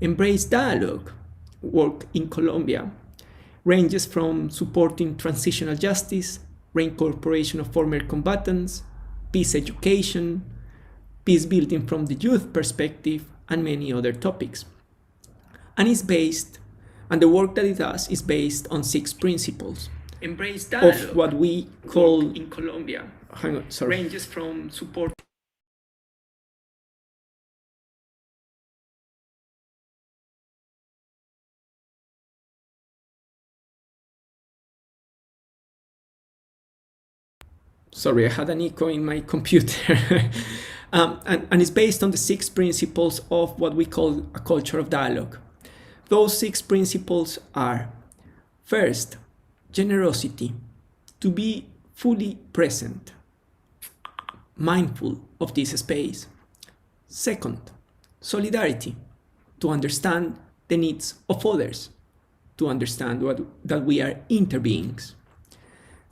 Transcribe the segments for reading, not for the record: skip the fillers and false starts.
Embrace Dialogue work in Colombia ranges from supporting transitional justice, reincorporation of former combatants, peace education, peace building from the youth perspective, and many other topics. And the work that it does is based on 6 principles Embrace Dialogue of what we call in Colombia ranges from support. Sorry, I had an echo in my computer. And it's based on the 6 principles of what we call a culture of dialogue. Those 6 principles are: first, generosity, to be fully present, mindful of this space. Second, solidarity, to understand the needs of others, to understand that we are interbeings.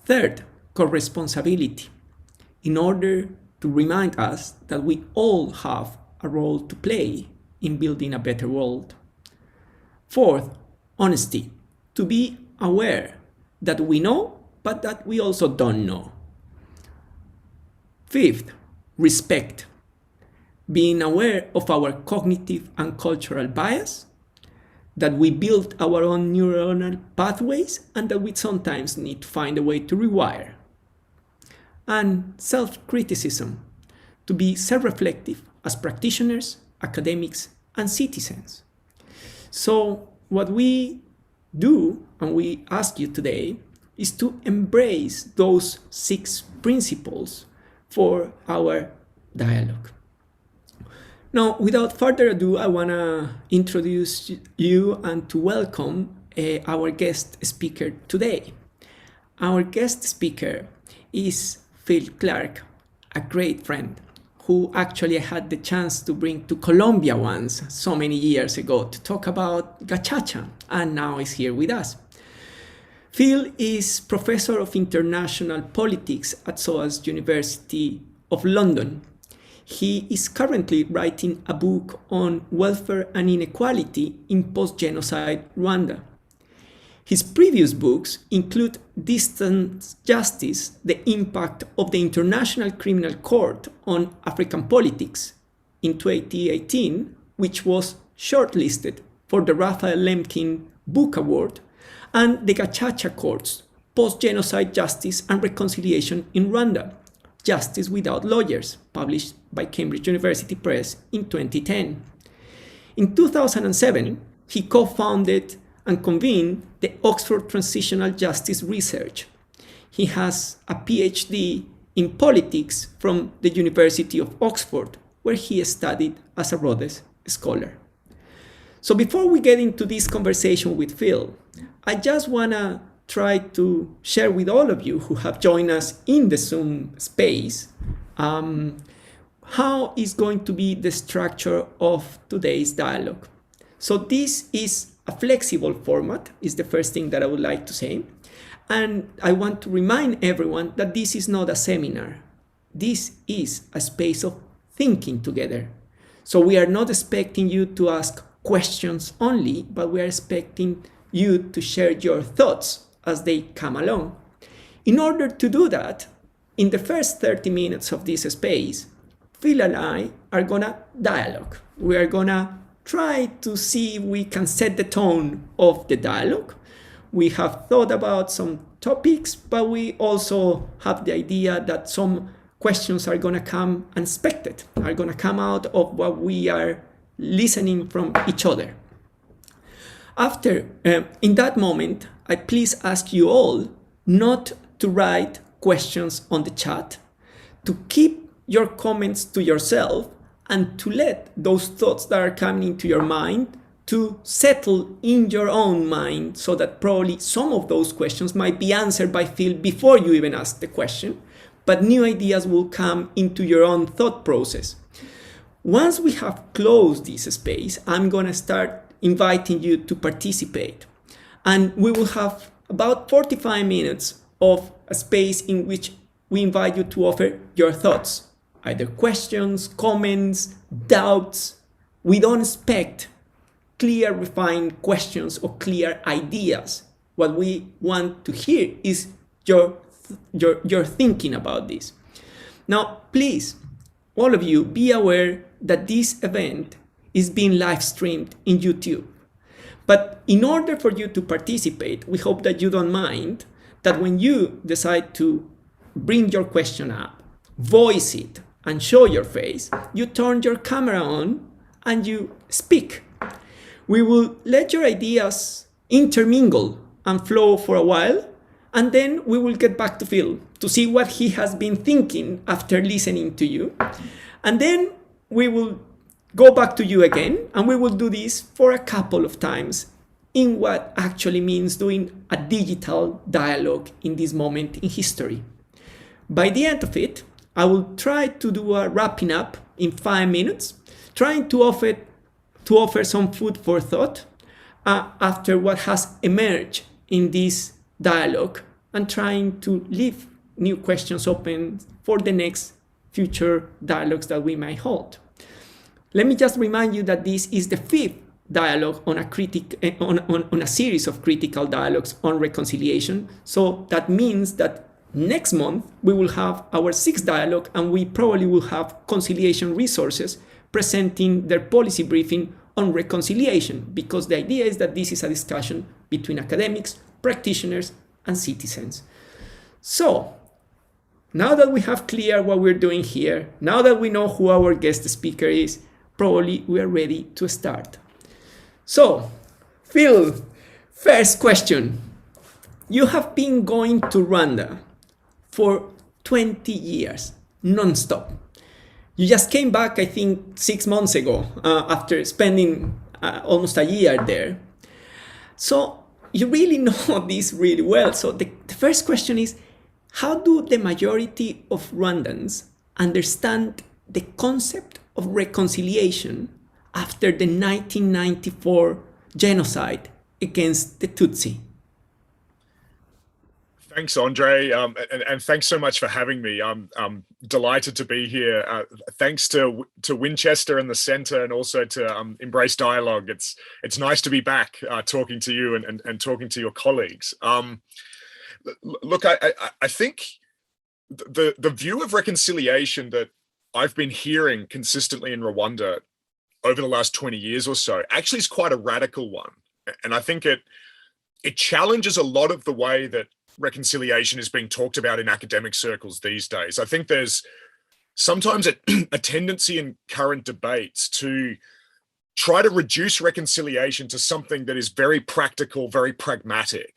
Third, co-responsibility, in order to remind us that we all have a role to play in building a better world. Fourth, honesty, to be aware that we know, but that we also don't know. Fifth, respect, being aware of our cognitive and cultural bias, that we build our own neuronal pathways, and that we sometimes need to find a way to rewire. And self-criticism, to be self-reflective as practitioners, academics, and citizens. So what we do, and we ask you today, is to embrace those 6 principles for our dialogue. Now, without further ado, I want to introduce you and to welcome our guest speaker today. Our guest speaker is Phil Clark, a great friend who actually I had the chance to bring to Colombia once, so many years ago, to talk about gachacha, and now is here with us. Phil is Professor of International Politics at SOAS University of London. He is currently writing a book on welfare and inequality in post-genocide Rwanda. His previous books include Distant Justice, the Impact of the International Criminal Court on African Politics in 2018, which was shortlisted for the Raphael Lemkin Book Award, and The Gachacha Courts, Post-Genocide Justice and Reconciliation in Rwanda, Justice Without Lawyers, published by Cambridge University Press in 2010. In 2007, he co-founded and convened the Oxford Transitional Justice Research. He has a PhD in politics from the University of Oxford, where he studied as a Rhodes Scholar. So before we get into this conversation with Phil, I just want to try to share with all of you who have joined us in the Zoom space how is going to be the structure of today's dialogue. So this is a flexible format, is the first thing that I would like to say. And I want to remind everyone that this is not a seminar. This is a space of thinking together. So we are not expecting you to ask questions only, but we are expecting you to share your thoughts as they come along. In order to do that, in the first 30 minutes of this space, Phil and I are gonna dialogue. We are gonna try to see if we can set the tone of the dialogue. We have thought about some topics, but we also have the idea that some questions are gonna come unexpected, are gonna come out of what we are listening from each other. After, in that moment, I please ask you all not to write questions on the chat, to keep your comments to yourself, and to let those thoughts that are coming into your mind to settle in your own mind, so that probably some of those questions might be answered by Phil before you even ask the question, but new ideas will come into your own thought process. Once we have closed this space, I'm going to start inviting you to participate. And we will have about 45 minutes of a space in which we invite you to offer your thoughts, either questions, comments, doubts. We don't expect clear, refined questions or clear ideas. What we want to hear is your thinking about this. Now, please, all of you, be aware that this event is being live streamed in YouTube. But in order for you to participate, we hope that you don't mind that when you decide to bring your question up, voice it, and show your face, you turn your camera on and you speak. We will let your ideas intermingle and flow for a while, and then we will get back to Phil to see what he has been thinking after listening to you. And then we will go back to you again, and we will do this for a couple of times in what actually means doing a digital dialogue in this moment in history. By the end of it, I will try to do a wrapping up in 5 minutes, trying to offer some food for thought after what has emerged in this dialogue, and trying to leave new questions open for the next future dialogues that we might hold. Let me just remind you that this is the 5th dialogue on a series of critical dialogues on reconciliation. So that means that next month we will have our 6th dialogue, and we probably will have Conciliation Resources presenting their policy briefing on reconciliation, because the idea is that this is a discussion between academics, practitioners, and citizens. So now that we have clear what we're doing here, now that we know who our guest speaker is, probably we are ready to start. So, Phil, first question. You have been going to Rwanda for 20 years, non-stop. You just came back, I think, 6 months ago, after spending almost a year there. So you really know this really well. So the first question is, how do the majority of Rwandans understand the concept of reconciliation after the 1994 genocide against the Tutsi? Thanks, Andre, and thanks so much for having me. I'm delighted to be here. Thanks to Winchester and the Centre, and also to Embrace Dialogue. It's nice to be back talking to you and talking to your colleagues. Look, I think the view of reconciliation that I've been hearing consistently in Rwanda over the last 20 years or so actually is quite a radical one, and I think it challenges a lot of the way that reconciliation is being talked about in academic circles these days. I think there's sometimes a tendency in current debates to try to reduce reconciliation to something that is very practical, very pragmatic.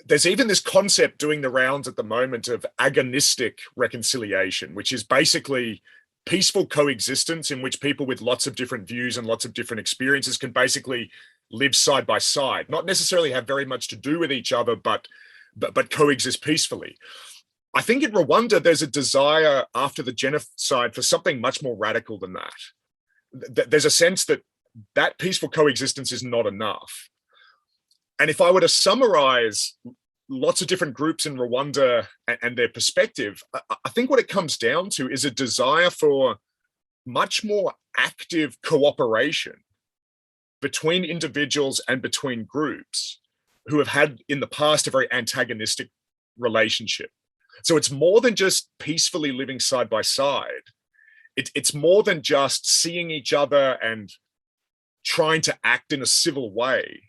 There's even this concept doing the rounds at the moment of agonistic reconciliation, which is basically peaceful coexistence in which people with lots of different views and lots of different experiences can basically live side by side, not necessarily have very much to do with each other, but coexist peacefully. I think in Rwanda, there's a desire after the genocide for something much more radical than that. There's a sense that that peaceful coexistence is not enough. And if I were to summarize lots of different groups in Rwanda and their perspective, I think what it comes down to is a desire for much more active cooperation between individuals and between groups who have had in the past a very antagonistic relationship. So it's more than just peacefully living side by side. It's more than just seeing each other and trying to act in a civil way.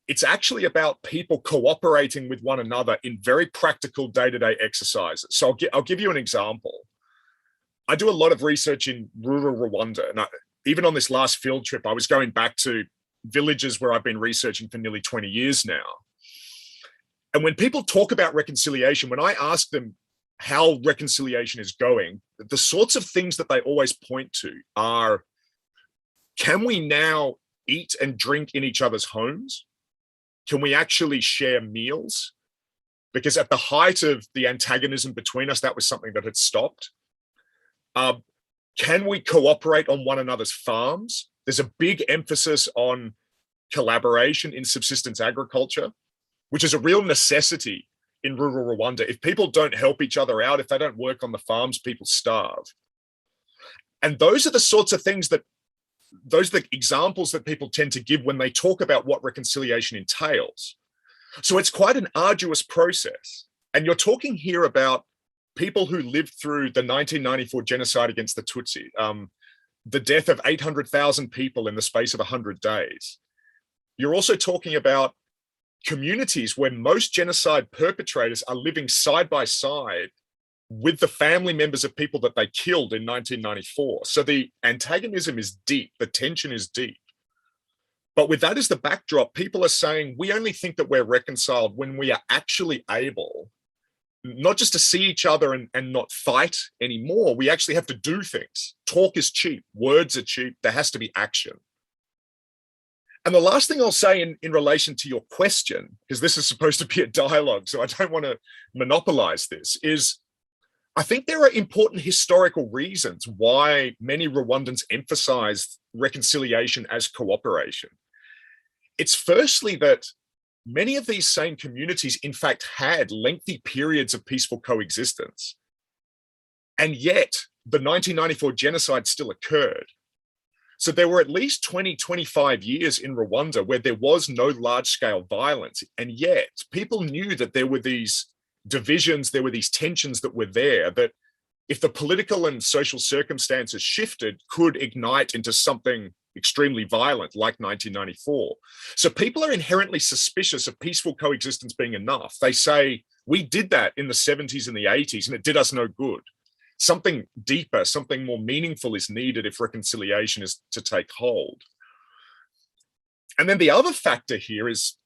It's actually about people cooperating with one another in very practical day-to-day exercises. So I'll give you an example. I do a lot of research in rural Rwanda, and even on this last field trip, I was going back to villages where I've been researching for nearly 20 years now. And when people talk about reconciliation, when I ask them how reconciliation is going, the sorts of things that they always point to are, can we now eat and drink in each other's homes? Can we actually share meals? Because at the height of the antagonism between us, that was something that had stopped. Can we cooperate on one another's farms? There's a big emphasis on collaboration in subsistence agriculture, which is a real necessity in rural Rwanda. If people don't help each other out, if they don't work on the farms, people starve. And those are the sorts of things that those are the examples that people tend to give when they talk about what reconciliation entails. So it's quite an arduous process. And you're talking here about people who lived through the 1994 genocide against the Tutsi, the death of 800,000 people in the space of 100 days. You're also talking about communities where most genocide perpetrators are living side by side with the family members of people that they killed in 1994. So the antagonism is deep, the tension is deep. But with that as the backdrop, people are saying, we only think that we're reconciled when we are actually able not just to see each other and not fight anymore. We actually have to do things. Talk is cheap, words are cheap, there has to be action. And the last thing I'll say in relation to your question, because this is supposed to be a dialogue, so I don't want to monopolize this, is I think there are important historical reasons why many Rwandans emphasize reconciliation as cooperation. It's firstly that many of these same communities, in fact, had lengthy periods of peaceful coexistence. And yet the 1994 genocide still occurred. So there were at least 20, 25 years in Rwanda where there was no large-scale violence. And yet people knew that there were these divisions, there were these tensions that were there, that if the political and social circumstances shifted, could ignite into something extremely violent like 1994. So people are inherently suspicious of peaceful coexistence being enough. They say, we did that in the 70s and the 80s and it did us no good. Something deeper, something more meaningful is needed if reconciliation is to take hold. And then the other factor here is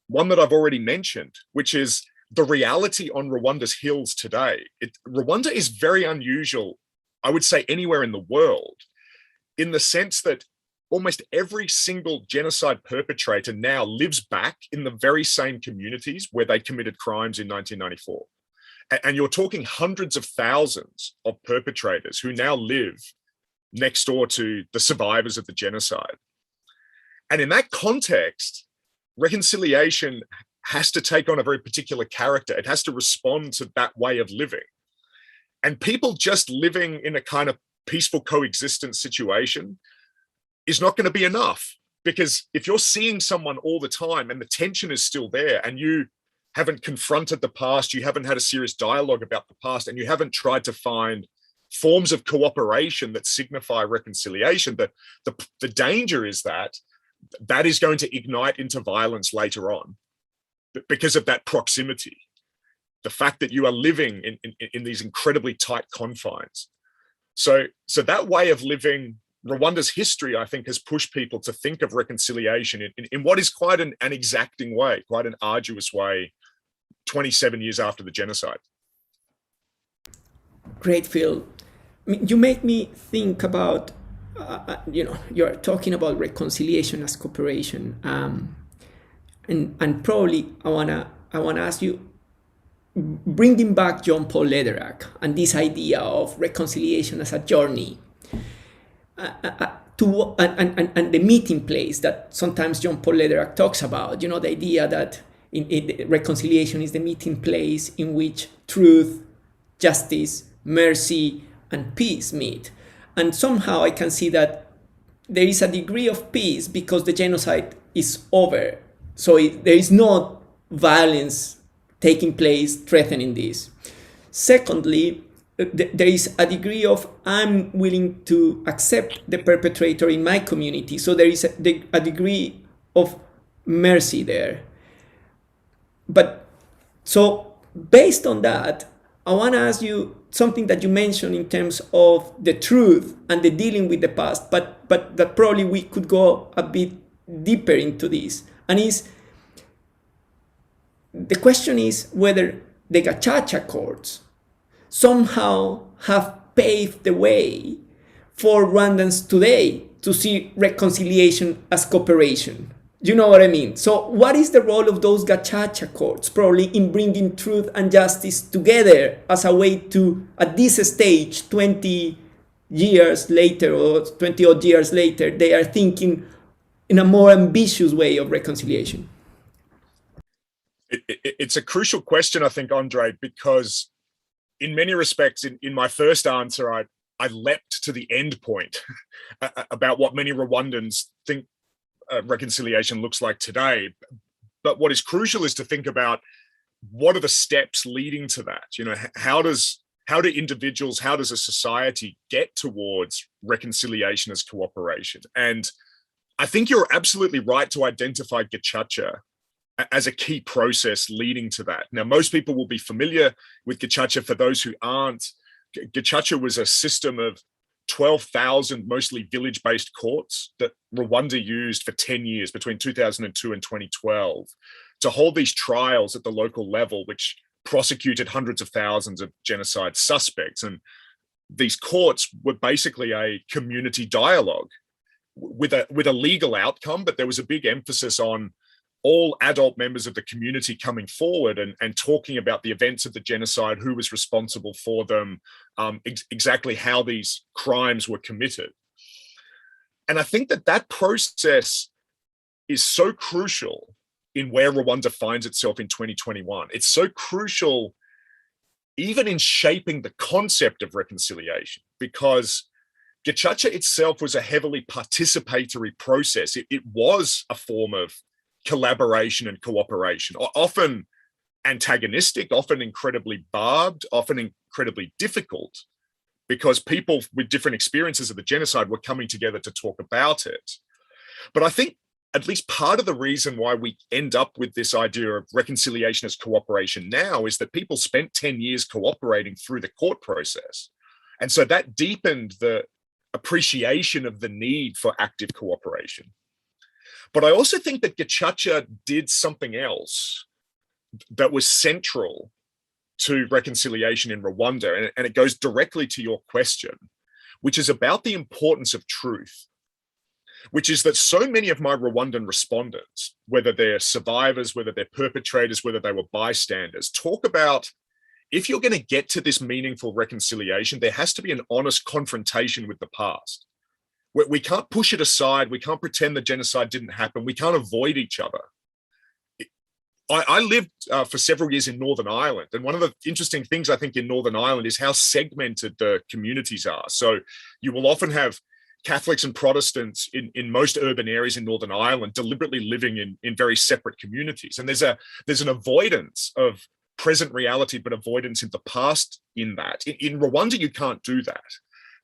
one that I've already mentioned, which is the reality on Rwanda's hills today. Rwanda is very unusual, I would say anywhere in the world, in the sense that almost every single genocide perpetrator now lives back in the very same communities where they committed crimes in 1994. And you're talking hundreds of thousands of perpetrators who now live next door to the survivors of the genocide. And in that context, reconciliation has to take on a very particular character. It has to respond to that way of living. And people just living in a kind of peaceful coexistence situation is not going to be enough, because if you're seeing someone all the time and the tension is still there and you haven't confronted the past, you haven't had a serious dialogue about the past, and you haven't tried to find forms of cooperation that signify reconciliation, the danger is that that is going to ignite into violence later on because of that proximity, the fact that you are living in these incredibly tight confines. So that way of living, Rwanda's history, I think, has pushed people to think of reconciliation in what is quite an exacting way, quite an arduous way, 27 years after the genocide. Great, Phil. I mean, you make me think about, you're talking about reconciliation as cooperation, and probably I wanna ask you, bringing back John Paul Lederach and this idea of reconciliation as a journey, and the meeting place that sometimes John Paul Lederach talks about, the idea that reconciliation is the meeting place in which truth, justice, mercy, and peace meet. And somehow I can see that there is a degree of peace because the genocide is over. So there is no violence taking place threatening this. Secondly, there is a degree of I'm willing to accept the perpetrator in my community. So there is a degree of mercy there. But so based on that, I want to ask you something that you mentioned in terms of the truth and the dealing with the past, but that probably we could go a bit deeper into this. And the question is whether the Gacaca courts somehow have paved the way for Rwandans today to see reconciliation as cooperation. You know what I mean? So what is the role of those Gacaca courts probably in bringing truth and justice together as a way to, at this stage, 20 years later or 20 odd years later, they are thinking in a more ambitious way of reconciliation? It's a crucial question, I think, Andre, because in many respects, in my first answer, I leapt to the end point about what many Rwandans think reconciliation looks like today. But what is crucial is to think about what are the steps leading to that? You know, how do individuals, how does a society get towards reconciliation as cooperation? And I think you're absolutely right to identify Gacaca as a key process leading to that. Now, most people will be familiar with Gacaca. For those who aren't, Gacaca was a system of 12,000 mostly village-based courts that Rwanda used for 10 years between 2002 and 2012 to hold these trials at the local level, which prosecuted hundreds of thousands of genocide suspects. And these courts were basically a community dialogue with a legal outcome, but there was a big emphasis on all adult members of the community coming forward and talking about the events of the genocide, who was responsible for them, exactly how these crimes were committed. And I think that process is so crucial in where Rwanda finds itself in 2021. It's so crucial even in shaping the concept of reconciliation, because Gacaca itself was a heavily participatory process. It was a form of collaboration and cooperation, often antagonistic, often incredibly barbed, often incredibly difficult, because people with different experiences of the genocide were coming together to talk about it. But I think at least part of the reason why we end up with this idea of reconciliation as cooperation now is that people spent 10 years cooperating through the court process. And so that deepened the appreciation of the need for active cooperation. But I also think that Gacaca did something else that was central to reconciliation in Rwanda, and it goes directly to your question, which is about the importance of truth, which is that so many of my Rwandan respondents, whether they're survivors, whether they're perpetrators, whether they were bystanders, talk about, if you're going to get to this meaningful reconciliation, there has to be an honest confrontation with the past. We can't push it aside. We can't pretend the genocide didn't happen. We can't avoid each other. I lived for several years in Northern Ireland. And one of the interesting things I think in Northern Ireland is how segmented the communities are. So you will often have Catholics and Protestants in most urban areas in Northern Ireland deliberately living in very separate communities. And there's an avoidance of present reality, but avoidance in the past in that. In Rwanda, you can't do that.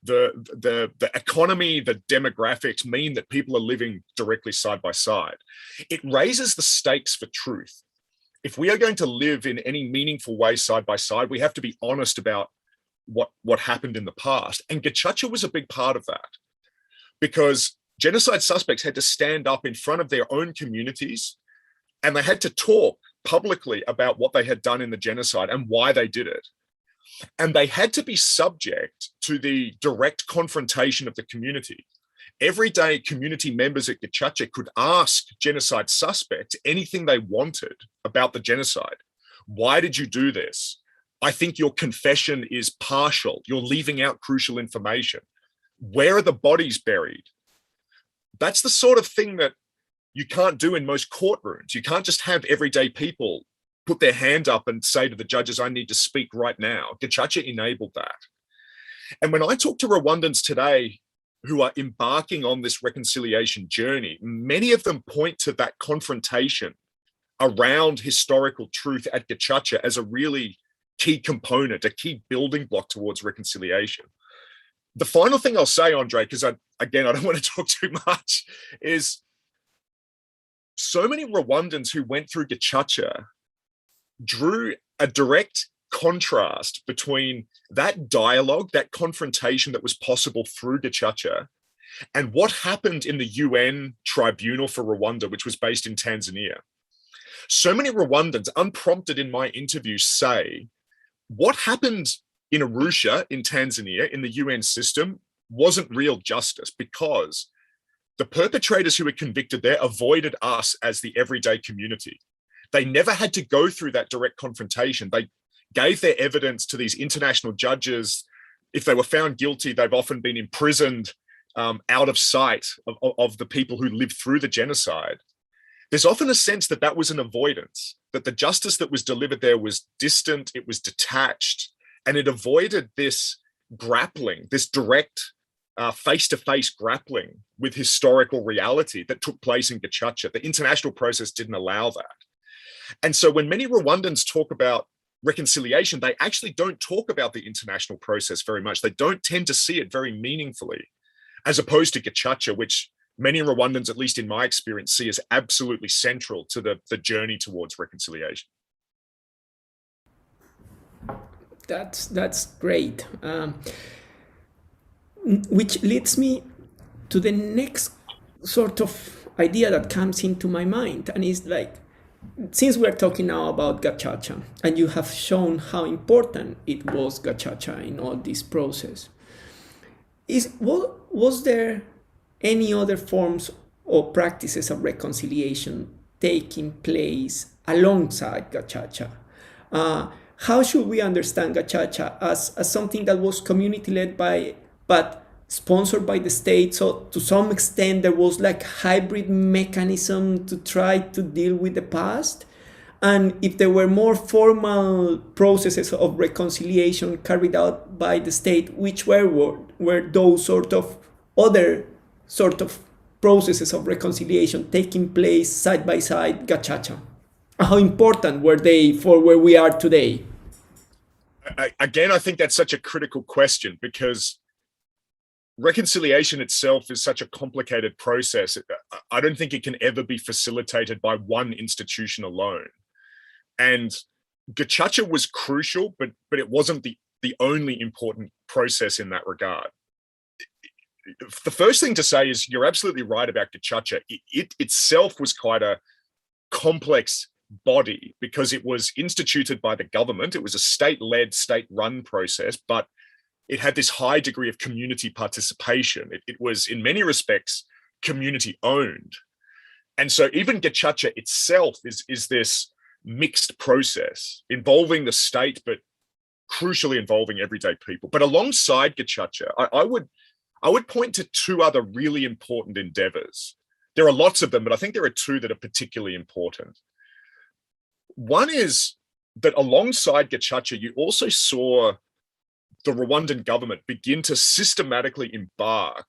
The economy, the demographics mean that people are living directly side by side. It raises the stakes for truth. If we are going to live in any meaningful way side by side, we have to be honest about what happened in the past. And Gacaca was a big part of that, because genocide suspects had to stand up in front of their own communities, and they had to talk publicly about what they had done in the genocide and why they did it. And they had to be subject to the direct confrontation of the community. Everyday community members at Gacaca could ask genocide suspects anything they wanted about the genocide. Why did you do this? I think your confession is partial. You're leaving out crucial information. Where are the bodies buried? That's the sort of thing that you can't do in most courtrooms. You can't just have everyday people put their hand up and say to the judges, I need to speak right now. Gacaca enabled that. And when I talk to Rwandans today who are embarking on this reconciliation journey, many of them point to that confrontation around historical truth at Gacaca as a really key component, a key building block towards reconciliation. The final thing I'll say, Andre, because I don't want to talk too much, is so many Rwandans who went through Gacaca drew a direct contrast between that dialogue, that confrontation that was possible through Gacaca, and what happened in the UN tribunal for Rwanda, which was based in Tanzania. So many Rwandans, unprompted in my interviews, say, what happened in Arusha in Tanzania in the UN system wasn't real justice, because the perpetrators who were convicted there avoided us as the everyday community. They never had to go through that direct confrontation. They gave their evidence to these international judges. If they were found guilty, they've often been imprisoned out of sight of the people who lived through the genocide. There's often a sense that that was an avoidance, that the justice that was delivered there was distant, it was detached, and it avoided this grappling, this direct face-to-face grappling with historical reality that took place in Gacaca. The international process didn't allow that. And so when many Rwandans talk about reconciliation, they actually don't talk about the international process very much. They don't tend to see it very meaningfully, as opposed to Gacaca, which many Rwandans, at least in my experience, see as absolutely central to the journey towards reconciliation. That's great. Which leads me to the next sort of idea that comes into my mind, and is like, since we're talking now about Gacaca, and you have shown how important it was, Gacaca, in all this process, was there any other forms or practices of reconciliation taking place alongside Gacaca? How should we understand Gacaca as something that was community-led but sponsored by the state? So to some extent there was like hybrid mechanism to try to deal with the past. And if there were more formal processes of reconciliation carried out by the state, which were those sort of other sort of processes of reconciliation taking place side by side Gacaca? How important were they for where we are today? Again, I think that's such a critical question, because reconciliation itself is such a complicated process. I don't think it can ever be facilitated by one institution alone. And Gacaca was crucial, but it wasn't the only important process in that regard. The first thing to say is you're absolutely right about Gacaca. It itself was quite a complex body, because it was instituted by the government. It was a state-led, state-run process, but it had this high degree of community participation. It was, in many respects, community-owned. And so even Gacaca itself is this mixed process involving the state, but crucially involving everyday people. But alongside Gacaca, I would point to two other really important endeavors. There are lots of them, but I think there are two that are particularly important. One is that alongside Gacaca, you also saw the Rwandan government begin to systematically embark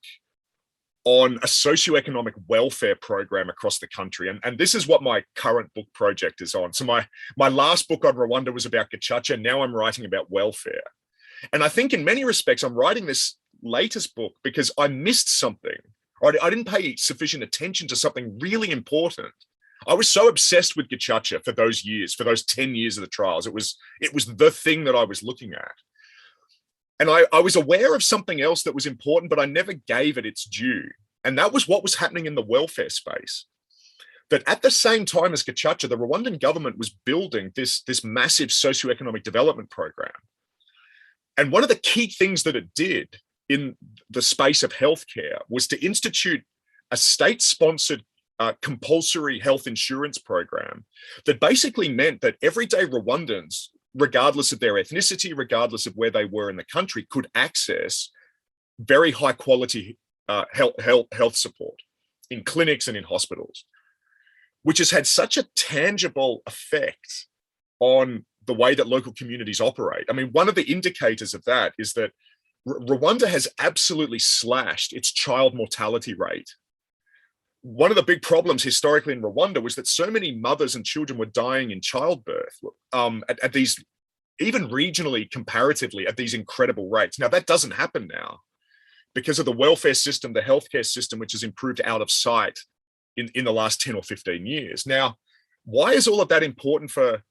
on a socioeconomic welfare program across the country. And this is what my current book project is on. So my last book on Rwanda was about Gacaca. Now I'm writing about welfare. And I think in many respects, I'm writing this latest book because I missed something, or I didn't pay sufficient attention to something really important. I was so obsessed with Gacaca for those years, for those 10 years of the trials. It was the thing that I was looking at. And I was aware of something else that was important, but I never gave it its due. And that was what was happening in the welfare space. That at the same time as Gacaca, the Rwandan government was building this massive socioeconomic development program. And one of the key things that it did in the space of healthcare was to institute a state-sponsored compulsory health insurance program that basically meant that everyday Rwandans, regardless of their ethnicity, regardless of where they were in the country, could access very high quality health support in clinics and in hospitals, which has had such a tangible effect on the way that local communities operate. I mean, one of the indicators of that is that Rwanda has absolutely slashed its child mortality rate. One of the big problems historically in Rwanda was that so many mothers and children were dying in childbirth at these, even regionally, comparatively, at these incredible rates. Now, that doesn't happen now because of the welfare system, the healthcare system, which has improved out of sight in the last 10 or 15 years. Now, why is all of that important for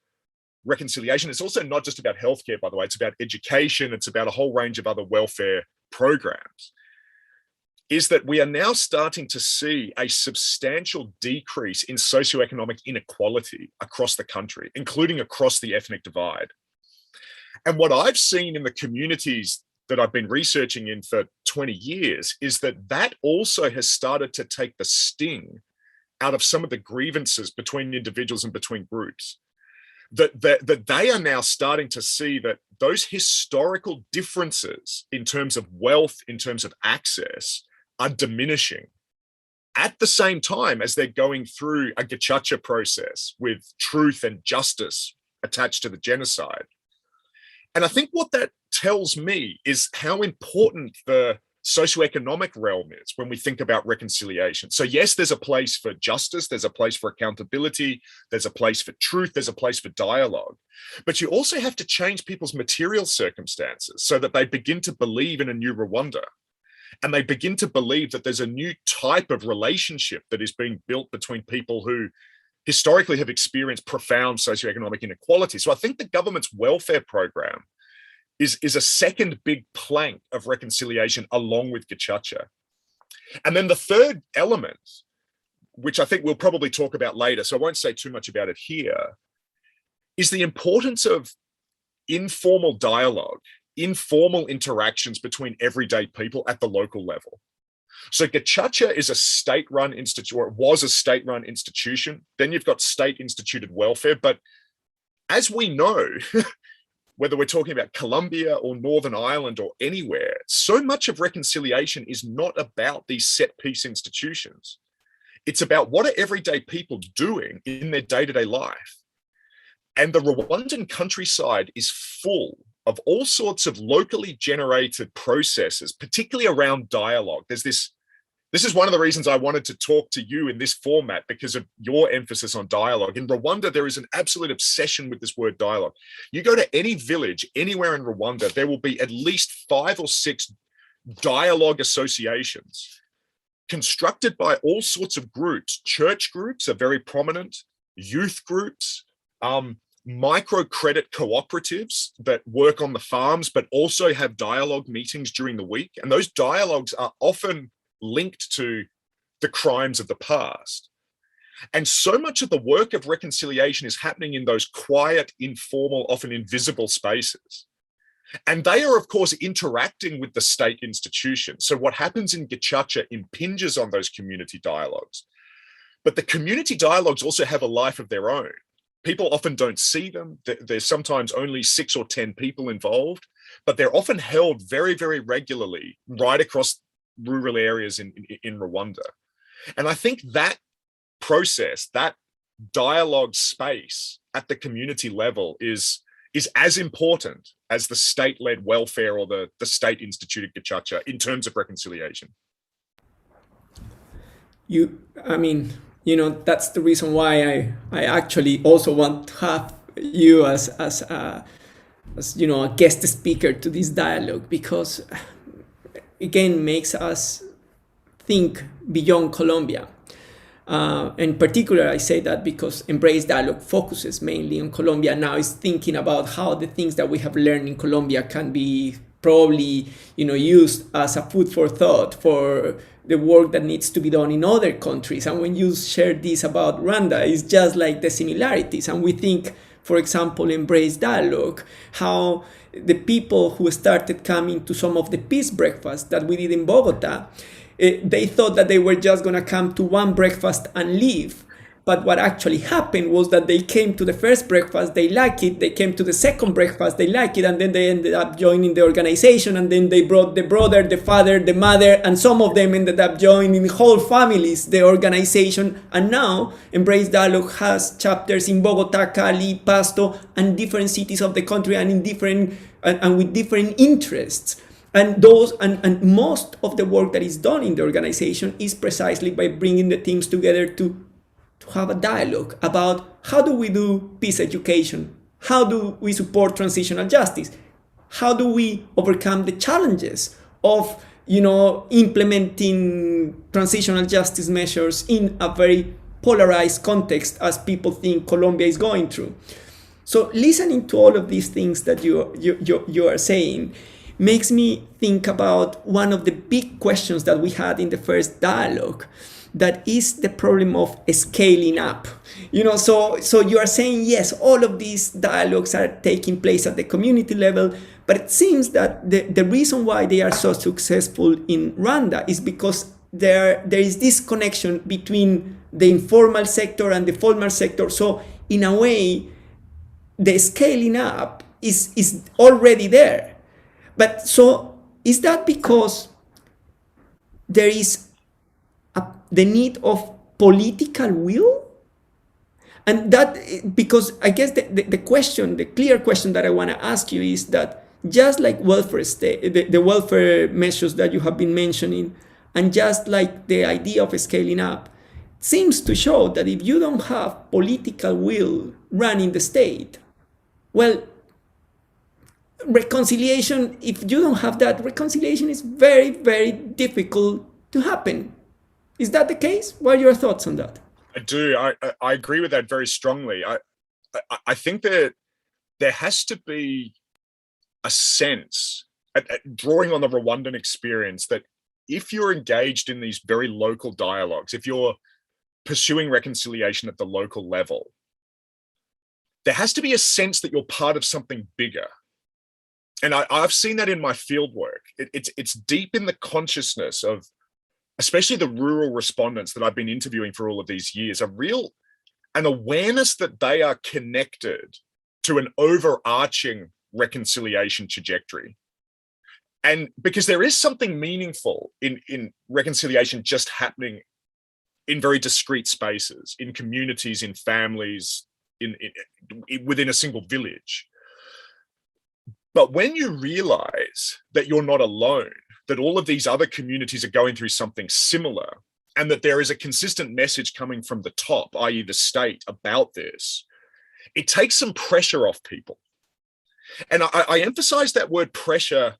reconciliation? It's also not just about healthcare, by the way. It's about education. It's about a whole range of other welfare programs. Is that we are now starting to see a substantial decrease in socioeconomic inequality across the country, including across the ethnic divide. And what I've seen in the communities that I've been researching in for 20 years is that also has started to take the sting out of some of the grievances between individuals and between groups. That they are now starting to see that those historical differences in terms of wealth, in terms of access, are diminishing at the same time as they're going through a Gacaca process with truth and justice attached to the genocide. And I think what that tells me is how important the socioeconomic realm is when we think about reconciliation. So yes, there's a place for justice, there's a place for accountability, there's a place for truth, there's a place for dialogue. But you also have to change people's material circumstances so that they begin to believe in a new Rwanda. And they begin to believe that there's a new type of relationship that is being built between people who historically have experienced profound socioeconomic inequality. So I think the government's welfare program is a second big plank of reconciliation along with Gacaca. And then the third element, which I think we'll probably talk about later, so I won't say too much about it here, is the importance of informal dialogue, informal interactions between everyday people at the local level. So Gacaca is a state-run institution, or it was a state-run institution. Then you've got state-instituted welfare. But as we know, whether we're talking about Colombia or Northern Ireland or anywhere, so much of reconciliation is not about these set-piece institutions. It's about what are everyday people doing in their day-to-day life. And the Rwandan countryside is full of all sorts of locally generated processes, particularly around dialogue. This is one of the reasons I wanted to talk to you in this format, because of your emphasis on dialogue. In Rwanda, there is an absolute obsession with this word dialogue. You go to any village, anywhere in Rwanda, there will be at least 5 or 6 dialogue associations constructed by all sorts of groups. Church groups are very prominent, youth groups, microcredit cooperatives that work on the farms, but also have dialogue meetings during the week. And those dialogues are often linked to the crimes of the past. And so much of the work of reconciliation is happening in those quiet, informal, often invisible spaces. And they are, of course, interacting with the state institutions. So what happens in Gacaca impinges on those community dialogues. But the community dialogues also have a life of their own. People often don't see them. There's sometimes only 6 or 10 people involved, but they're often held very, very regularly right across rural areas in Rwanda. And I think that process, that dialogue space at the community level is as important as the state-led welfare or the state-instituted Gacaca in terms of reconciliation. That's the reason why I actually also want to have you as a guest speaker to this dialogue, because again makes us think beyond Colombia. In particular, I say that because Embrace Dialogue focuses mainly on Colombia now, is thinking about how the things that we have learned in Colombia can be probably used as a food for thought for the work that needs to be done in other countries. And when you share this about Rwanda, it's just like the similarities. And we think, for example, Embrace Dialogue, how the people who started coming to some of the peace breakfasts that we did in Bogota, they thought that they were just going to come to one breakfast and leave. But what actually happened was that they came to the first breakfast, they liked it, they came to the second breakfast, they liked it, and then they ended up joining the organization, and then they brought the brother, the father, the mother, and some of them ended up joining whole families, the organization. And now Embrace Dialogue has chapters in Bogota, Cali, Pasto, and different cities of the country, and in different and with different interests. And most of the work that is done in the organization is precisely by bringing the teams together to have a dialogue about how do we do peace education, how do we support transitional justice, how do we overcome the challenges of implementing transitional justice measures in a very polarized context as people think Colombia is going through. So listening to all of these things that you are saying makes me think about one of the big questions that we had in the first dialogue, that is the problem of scaling up. So you are saying, yes, all of these dialogues are taking place at the community level, but it seems that the reason why they are so successful in Rwanda is because there is this connection between the informal sector and the formal sector. So in a way, the scaling up is already there. But so is that because there is the need of political will? And that, because I guess the clear question that I want to ask you is that just like welfare state, the welfare measures that you have been mentioning, and just like the idea of scaling up, seems to show that if you don't have political will running the state, well, reconciliation, if you don't have that, reconciliation is very, very difficult to happen. Is that the case? What are your thoughts on that? I do. I agree with that very strongly. I think that there has to be a sense, drawing on the Rwandan experience, that if you're engaged in these very local dialogues, if you're pursuing reconciliation at the local level, there has to be a sense that you're part of something bigger. And I've seen that in my field work. It's deep in the consciousness of, especially the rural respondents that I've been interviewing for all of these years, an awareness that they are connected to an overarching reconciliation trajectory. And because there is something meaningful in reconciliation just happening in very discrete spaces, in communities, in families, within a single village. But when you realize that you're not alone, that all of these other communities are going through something similar, and that there is a consistent message coming from the top, i.e. the state, about this, it takes some pressure off people. And I emphasize that word pressure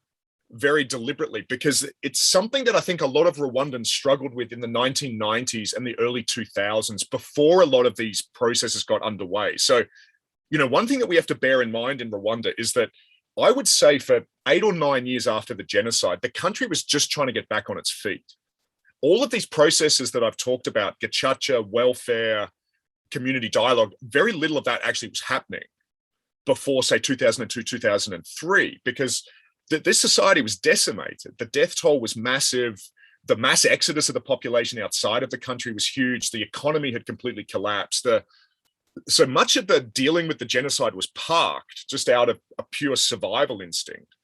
very deliberately, because it's something that I think a lot of Rwandans struggled with in the 1990s and the early 2000s, before a lot of these processes got underway. So, one thing that we have to bear in mind in Rwanda is that I would say for 8 or 9 years after the genocide, the country was just trying to get back on its feet. All of these processes that I've talked about, gacaca, welfare, community dialogue, very little of that actually was happening before, say, 2002, 2003, because this society was decimated. The death toll was massive. The mass exodus of the population outside of the country was huge. The economy had completely collapsed. So much of the dealing with the genocide was parked just out of a pure survival instinct.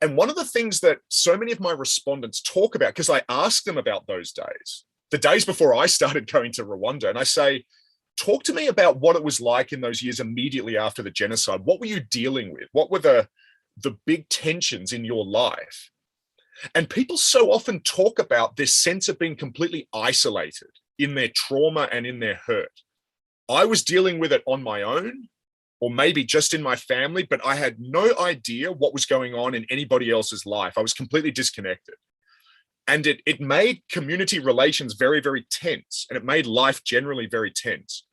And one of the things that so many of my respondents talk about, because I ask them about those days, the days before I started going to Rwanda, and I say, talk to me about what it was like in those years immediately after the genocide. What were you dealing with? What were the big tensions in your life? And people so often talk about this sense of being completely isolated in their trauma and in their hurt. I was dealing with it on my own, or maybe just in my family, but I had no idea what was going on in anybody else's life. I was completely disconnected. And it made community relations very, very tense, and it made life generally very tense.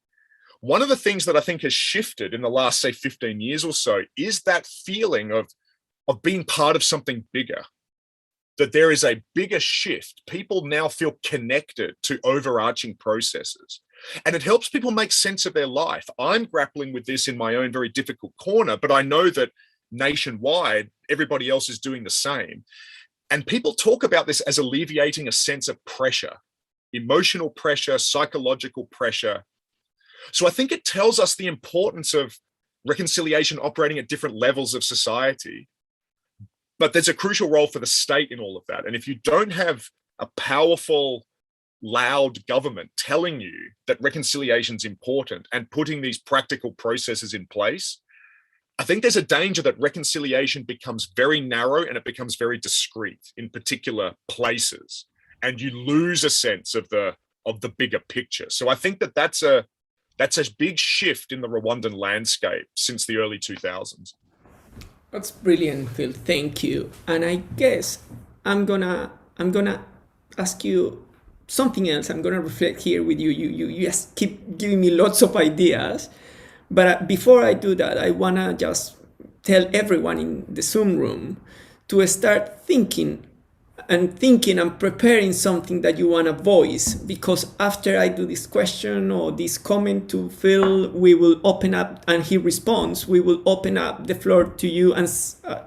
One of the things that I think has shifted in the last, say, 15 years or so is that feeling of being part of something bigger, that there is a bigger shift. People now feel connected to overarching processes. And it helps people make sense of their life. I'm grappling with this in my own very difficult corner, but I know that nationwide, everybody else is doing the same. And people talk about this as alleviating a sense of pressure, emotional pressure, psychological pressure. So I think it tells us the importance of reconciliation operating at different levels of society. But there's a crucial role for the state in all of that. And if you don't have a powerful, loud government telling you that reconciliation is important and putting these practical processes in place, I think there's a danger that reconciliation becomes very narrow and it becomes very discrete in particular places, and you lose a sense of the bigger picture. So I think that's a big shift in the Rwandan landscape since the early 2000s. That's brilliant, Phil. Thank you. And I guess I'm gonna ask you something else. I'm gonna reflect here with you. You just keep giving me lots of ideas. But before I do that, I wanna just tell everyone in the Zoom room to start thinking and preparing something that you want to voice, because after I do this question or this comment to Phil, we will open up, and he responds, we will open up the floor to you and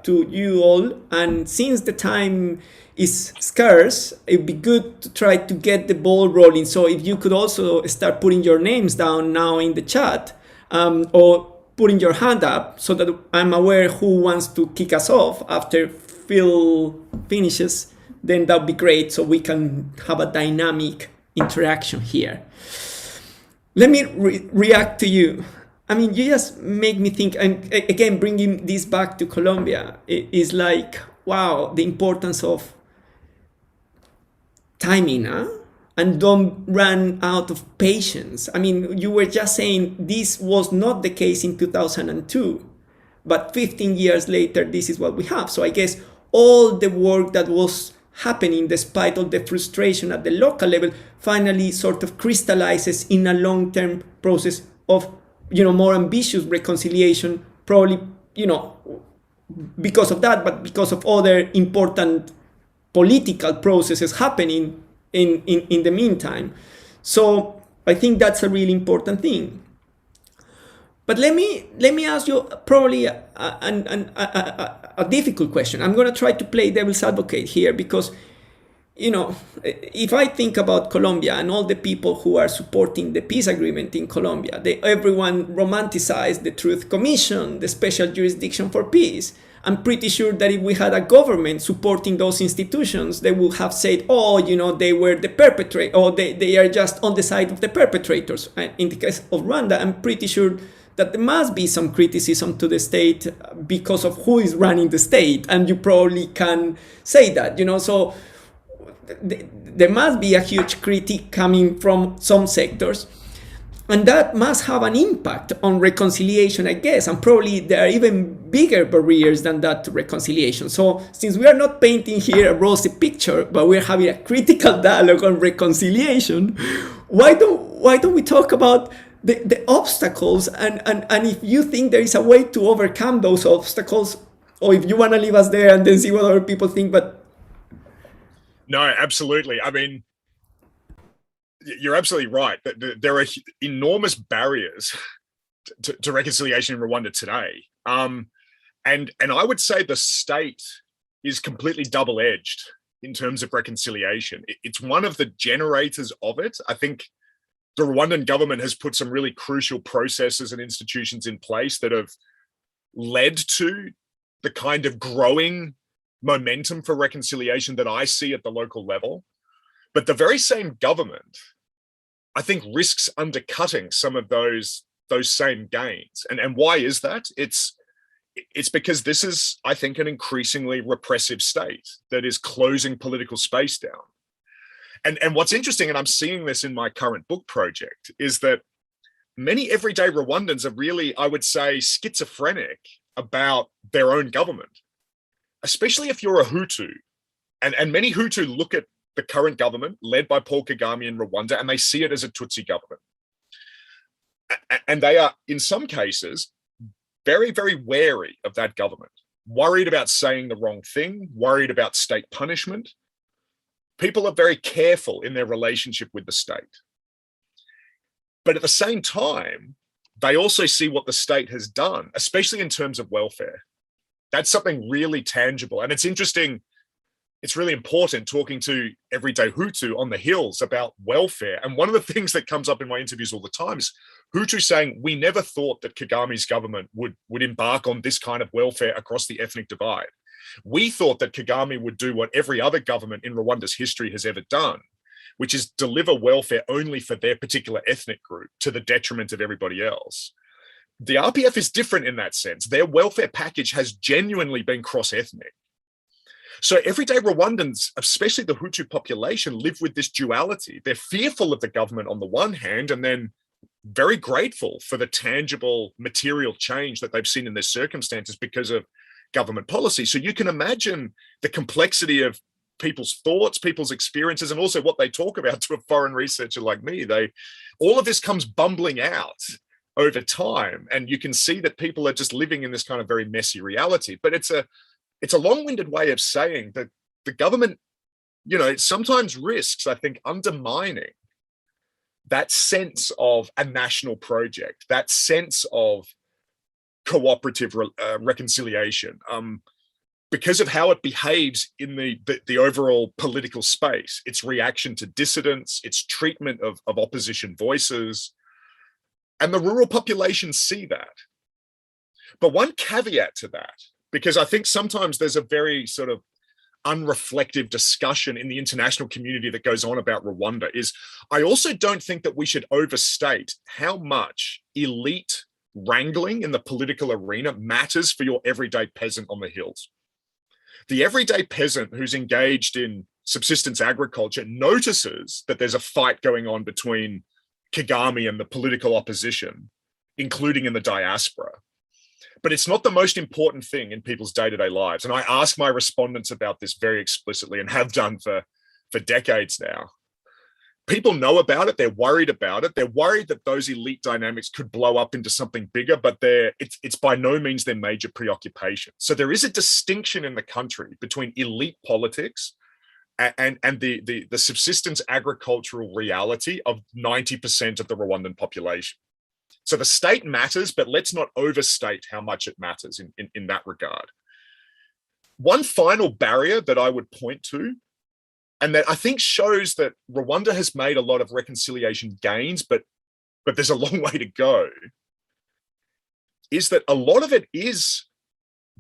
to you all. And since the time is scarce, it'd be good to try to get the ball rolling. So if you could also start putting your names down now in the chat, or putting your hand up so that I'm aware who wants to kick us off after Phil finishes, then that'd be great, so we can have a dynamic interaction here. let me react to you. I mean, you just make me think, and again, bringing this back to Colombia is like, wow, the importance of timing, huh? And don't run out of patience. I mean, you were just saying this was not the case in 2002, but 15 years later, this is what we have. So I guess all the work that was happening, despite all the frustration at the local level, finally sort of crystallizes in a long-term process of, more ambitious reconciliation, probably, because of that, but because of other important political processes happening in the meantime. So I think that's a really important thing. But let me ask you probably a difficult question. I'm going to try to play devil's advocate here because, if I think about Colombia and all the people who are supporting the peace agreement in Colombia, everyone romanticized the Truth Commission, the special jurisdiction for peace. I'm pretty sure that if we had a government supporting those institutions, they would have said, they were the perpetrator, or they are just on the side of the perpetrators. And in the case of Rwanda, I'm pretty sure that there must be some criticism to the state because of who is running the state. And you probably can say that, so there must be a huge critique coming from some sectors. And that must have an impact on reconciliation, I guess. And probably there are even bigger barriers than that to reconciliation. So since we are not painting here a rosy picture, but we're having a critical dialogue on reconciliation, why don't we talk about the obstacles and if you think there is a way to overcome those obstacles, or if you want to leave us there and then see what other people think. But no, absolutely. I mean, you're absolutely right. There are enormous barriers to reconciliation in Rwanda today. And I would say the state is completely double-edged in terms of reconciliation. It's one of the generators of it. I think the Rwandan government has put some really crucial processes and institutions in place that have led to the kind of growing momentum for reconciliation that I see at the local level. But the very same government, I think, risks undercutting some of those same gains. And why is that? It's because this is, I think, an increasingly repressive state that is closing political space down. And what's interesting, and I'm seeing this in my current book project, is that many everyday Rwandans are really, I would say, schizophrenic about their own government, especially if you're a Hutu. And many Hutu look at the current government led by Paul Kagame in Rwanda, and they see it as a Tutsi government. And they are, in some cases, very, very wary of that government, worried about saying the wrong thing, worried about state punishment. People are very careful in their relationship with the state. But at the same time, they also see what the state has done, especially in terms of welfare. That's something really tangible. And it's interesting, it's really important talking to everyday Hutu on the hills about welfare. And one of the things that comes up in my interviews all the time is Hutu saying, we never thought that Kagame's government would embark on this kind of welfare across the ethnic divide. We thought that Kagame would do what every other government in Rwanda's history has ever done, which is deliver welfare only for their particular ethnic group to the detriment of everybody else. The RPF is different in that sense. Their welfare package has genuinely been cross-ethnic. So everyday Rwandans, especially the Hutu population, live with this duality. They're fearful of the government on the one hand, and then very grateful for the tangible material change that they've seen in their circumstances because of government policy. So you can imagine the complexity of people's thoughts, people's experiences, and also what they talk about to a foreign researcher like me. All of this comes bumbling out over time, and you can see that people are just living in this kind of very messy reality. But it's a long-winded way of saying that the government, it sometimes risks, I think, undermining that sense of a national project, that sense of cooperative reconciliation, because of how it behaves in the overall political space, its reaction to dissidents, its treatment of opposition voices. And the rural populations see that. But one caveat to that, because I think sometimes there's a very sort of unreflective discussion in the international community that goes on about Rwanda is I also don't think that we should overstate how much elite wrangling in the political arena matters for your everyday peasant on the hills. The everyday peasant who's engaged in subsistence agriculture notices that there's a fight going on between Kagame and the political opposition, including in the diaspora. But it's not the most important thing in people's day-to-day lives. And I ask my respondents about this very explicitly and have done for decades now. People know about it. They're worried about it. They're worried that those elite dynamics could blow up into something bigger, but it's by no means their major preoccupation. So there is a distinction in the country between elite politics and the subsistence agricultural reality of 90% of the Rwandan population. So the state matters, but let's not overstate how much it matters in that regard. One final barrier that I would point to, and that I think shows that Rwanda has made a lot of reconciliation gains, but there's a long way to go, is that a lot of it is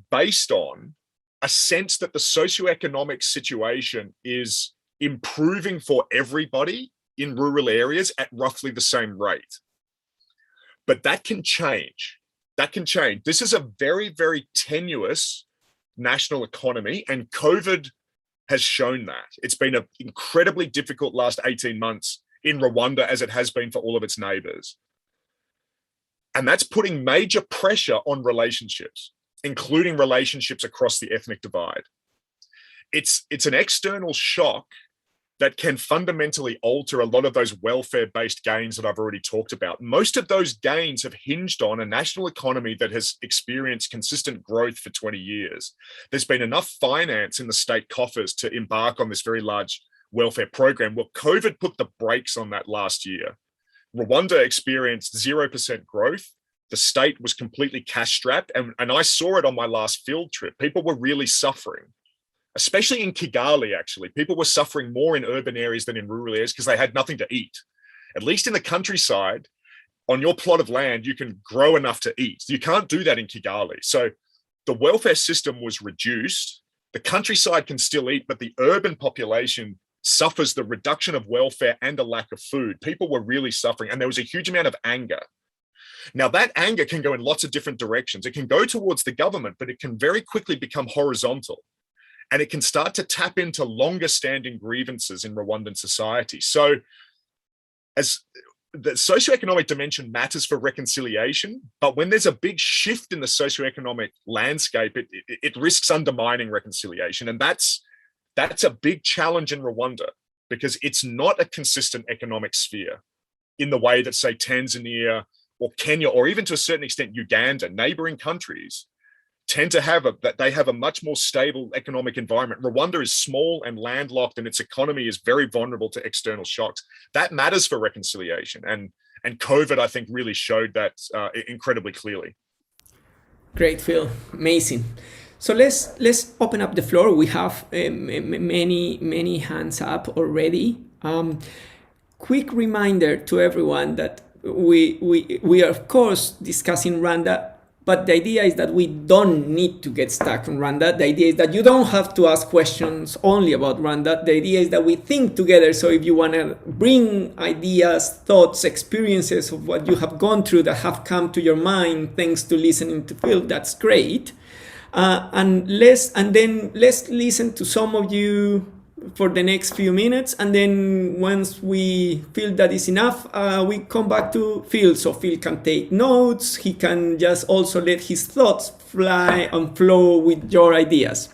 based on a sense that the socioeconomic situation is improving for everybody in rural areas at roughly the same rate. But that can change. That can change. This is a very, very tenuous national economy, and COVID has shown that. It's been an incredibly difficult last 18 months in Rwanda, as it has been for all of its neighbors. And that's putting major pressure on relationships, including relationships across the ethnic divide. It's an external shock that can fundamentally alter a lot of those welfare-based gains that I've already talked about. Most of those gains have hinged on a national economy that has experienced consistent growth for 20 years. There's been enough finance in the state coffers to embark on this very large welfare program. Well, COVID put the brakes on that last year. Rwanda experienced 0% growth. The state was completely cash-strapped, and I saw it on my last field trip. People were really suffering. Especially in Kigali, actually. People were suffering more in urban areas than in rural areas because they had nothing to eat. At least in the countryside, on your plot of land, you can grow enough to eat. You can't do that in Kigali. So the welfare system was reduced. The countryside can still eat, but the urban population suffers the reduction of welfare and a lack of food. People were really suffering, and there was a huge amount of anger. Now, that anger can go in lots of different directions. It can go towards the government, but it can very quickly become horizontal. And it can start to tap into longer standing grievances in Rwandan society. So as the socioeconomic dimension matters for reconciliation, but when there's a big shift in the socioeconomic landscape, it risks undermining reconciliation. And that's a big challenge in Rwanda because it's not a consistent economic sphere in the way that, say, Tanzania or Kenya, or even to a certain extent, Uganda, neighboring countries, tend to have a much more stable economic environment. Rwanda is small and landlocked, and its economy is very vulnerable to external shocks. That matters for reconciliation, and COVID, I think, really showed that incredibly clearly. Great, Phil. Amazing. So let's open up the floor. We have many hands up already. Quick reminder to everyone that we are of course discussing Rwanda. But the idea is that we don't need to get stuck in Rwanda. The idea is that you don't have to ask questions only about Rwanda. The idea is that we think together. So if you want to bring ideas, thoughts, experiences of what you have gone through that have come to your mind thanks to listening to Phil, that's great. And then let's listen to some of you for the next few minutes, and then once we feel that is enough, we come back to Phil, so Phil can take notes. He can just also let his thoughts fly and flow with your ideas.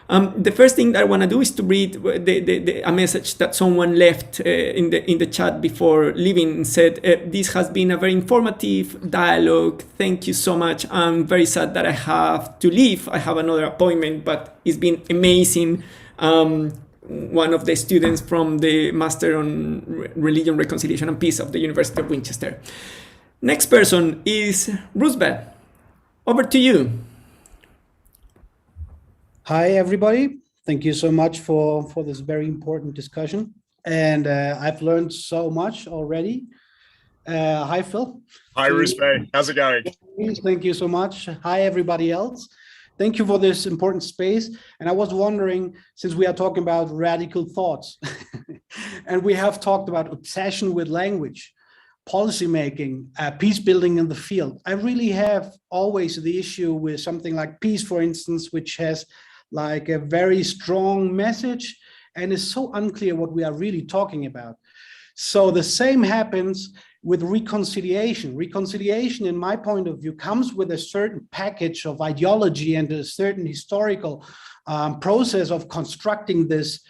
The first thing that I want to do is to read a message that someone left in the chat before leaving and said, this has been a very informative dialogue. Thank you so much. I'm very sad that I have to leave. I have another appointment, but it's been amazing. One of the students from the Master on Religion, Reconciliation and Peace of the University of Winchester. Next person is Roosevelt. Over to you. Hi, everybody. Thank you so much for this very important discussion. And I've learned so much already. Hi, Phil. Hi, Roosevelt. How's it going? Thank you so much. Hi, everybody else. Thank you for this important space. And I was wondering, since we are talking about radical thoughts, and we have talked about obsession with language, policymaking, peace building in the field, I really have always the issue with something like peace, for instance, which has like a very strong message and is so unclear what we are really talking about. So the same happens with reconciliation. Reconciliation, in my point of view, comes with a certain package of ideology and a certain historical process of constructing this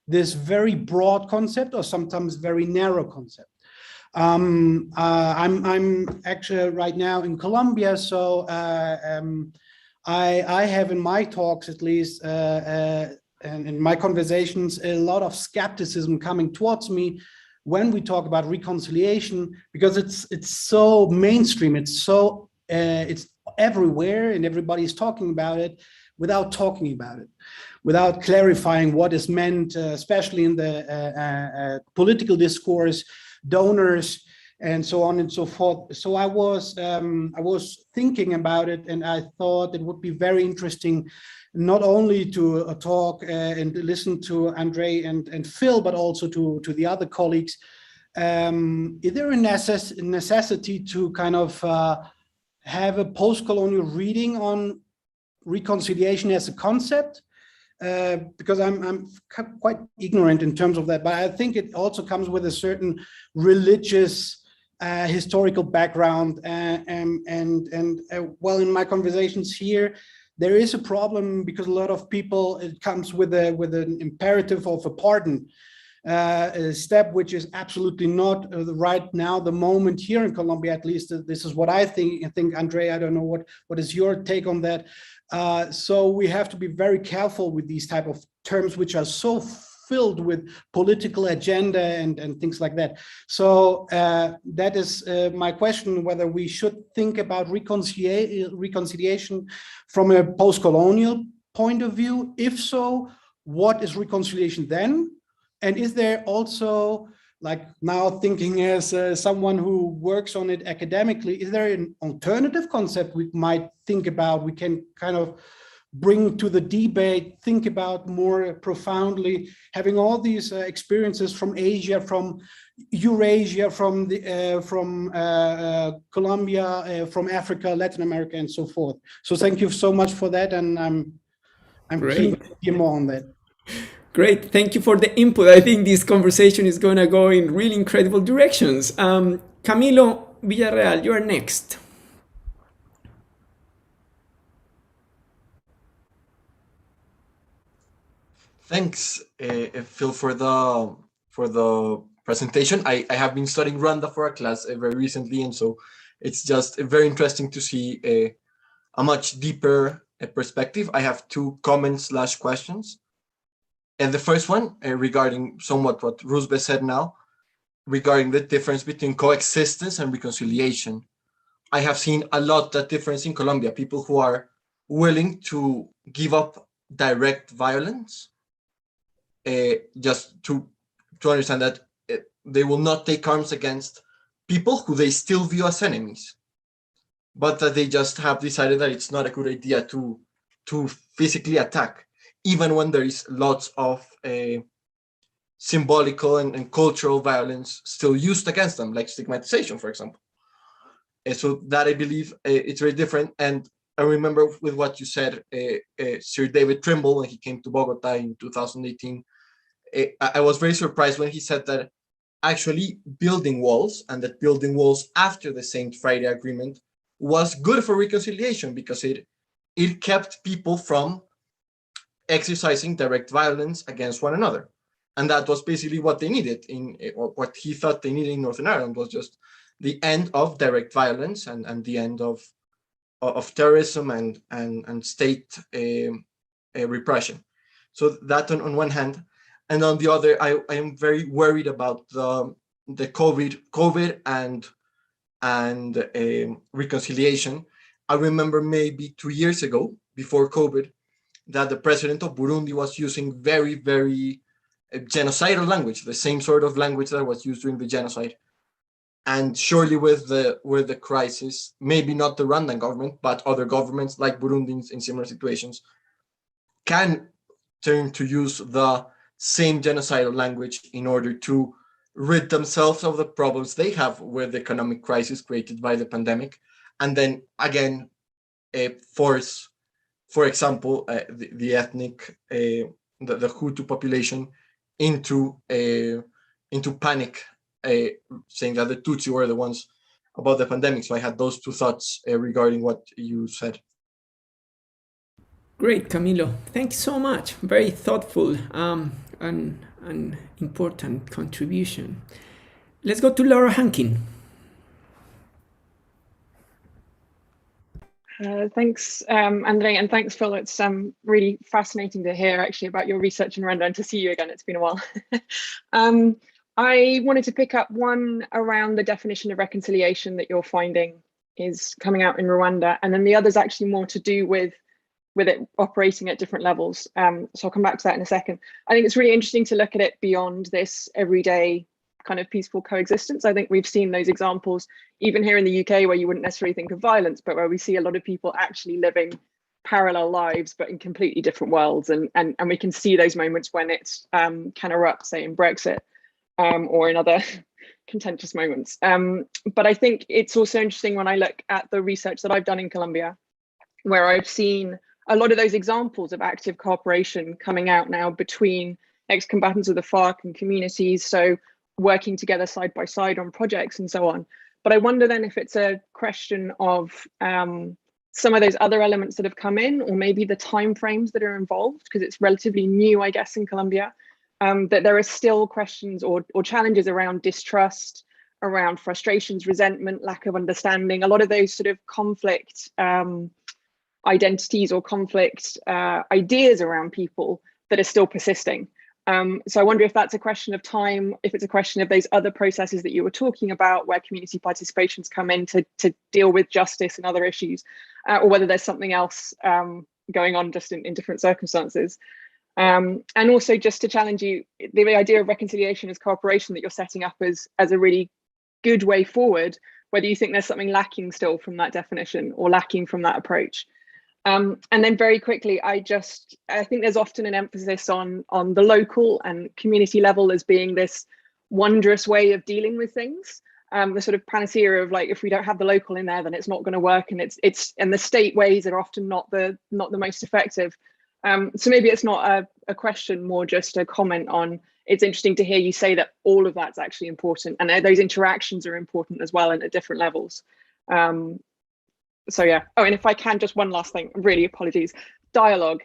very broad concept, or sometimes very narrow concept. I'm actually right now in Colombia, so I have in my talks, at least, and in my conversations, a lot of skepticism coming towards me when we talk about reconciliation, because it's so mainstream, it's everywhere, and everybody's talking about it without talking about it, without clarifying what is meant, especially in the political discourse, donors, and so on and so forth. So I was thinking about it, and I thought it would be very interesting not only to talk and listen to Andre and Phil, but also to the other colleagues. Is there a necessity to kind of have a post-colonial reading on reconciliation as a concept? Because I'm quite ignorant in terms of that, but I think it also comes with a certain religious historical background, well, in my conversations here, there is a problem because a lot of people, it comes with an imperative of a pardon, a step which is absolutely not right now, the moment here in Colombia, at least. This is what I think. Andre, I don't know what is your take on that. So we have to be very careful with these type of terms, which are so filled with political agenda and things like that. So that is my question, whether we should think about reconciliation from a post-colonial point of view. If so, what is reconciliation then? And is there also, like now thinking as someone who works on it academically, is there an alternative concept we might think about, we can kind of bring to the debate, think about more profoundly, having all these experiences from Asia, from Eurasia, from Colombia, from Africa, Latin America, and so forth. So thank you so much for that, and I'm keen to hear more on that. Great, thank you for the input. I think this conversation is going to go in really incredible directions. Camilo Villarreal, you are next. Thanks, Phil, for the presentation. I have been studying Rwanda for a class very recently, and so it's just very interesting to see a much deeper perspective. I have two comments/questions. And the first one regarding somewhat what Rusbe said now, regarding the difference between coexistence and reconciliation. I have seen a lot that difference in Colombia, people who are willing to give up direct violence, just to understand that they will not take arms against people who they still view as enemies, but that they just have decided that it's not a good idea to physically attack, even when there is lots of symbolical and cultural violence still used against them, like stigmatization, for example. So that, I believe, it's very different. And I remember with what you said, Sir David Trimble, when he came to Bogota in 2018, I was very surprised when he said that actually building walls, and that building walls after the Saint Friday Agreement, was good for reconciliation, because it kept people from exercising direct violence against one another. And that was basically what they needed, or what he thought they needed in Northern Ireland, was just the end of direct violence and the end of terrorism and state repression. So that on one hand, and on the other, I am very worried about the COVID and reconciliation. I remember maybe 2 years ago, before COVID, that the president of Burundi was using very, very genocidal language, the same sort of language that was used during the genocide, And surely with the crisis, maybe not the Rwandan government, but other governments like Burundians in similar situations can turn to use the same genocidal language in order to rid themselves of the problems they have with the economic crisis created by the pandemic, and then again force, for example, the ethnic, the Hutu population into panic, saying that the Tutsi were the ones about the pandemic. So I had those two thoughts regarding what you said. Great, Camilo. Thanks so much. Very thoughtful and an important contribution. Let's go to Laura Hankin. Thanks, Andre, and thanks, Phil. It's really fascinating to hear actually about your research in Rwanda and to see you again. It's been a while. I wanted to pick up one around the definition of reconciliation that you're finding is coming out in Rwanda, and then the other's actually more to do with it operating at different levels. So I'll come back to that in a second. I think it's really interesting to look at it beyond this everyday kind of peaceful coexistence. I think we've seen those examples even here in the UK where you wouldn't necessarily think of violence, but where we see a lot of people actually living parallel lives but in completely different worlds, and we can see those moments when it can erupt, say in Brexit or in other contentious moments. But I think it's also interesting when I look at the research that I've done in Colombia, where I've seen a lot of those examples of active cooperation coming out now between ex-combatants of the FARC and communities, so working together side by side on projects and so on. But I wonder then if it's a question of some of those other elements that have come in, or maybe the timeframes that are involved, because it's relatively new, I guess, in Colombia, that there are still questions or challenges around distrust, around frustrations, resentment, lack of understanding, a lot of those sort of conflict identities or conflict ideas around people that are still persisting. So I wonder if that's a question of time, if it's a question of those other processes that you were talking about where community participations come in to deal with justice and other issues, or whether there's something else going on just in different circumstances. And also just to challenge you, the idea of reconciliation as cooperation that you're setting up as a really good way forward, whether you think there's something lacking still from that definition or lacking from that approach. And then very quickly, I think there's often an emphasis on the local and community level as being this wondrous way of dealing with things. The sort of panacea of like, if we don't have the local in there, then it's not going to work, and and the state ways are often not the most effective. So maybe it's not a question, more just a comment on. It's interesting to hear you say that all of that's actually important, and those interactions are important as well and at different levels. So yeah. Oh, and if I can, just one last thing, really apologies. Dialogue.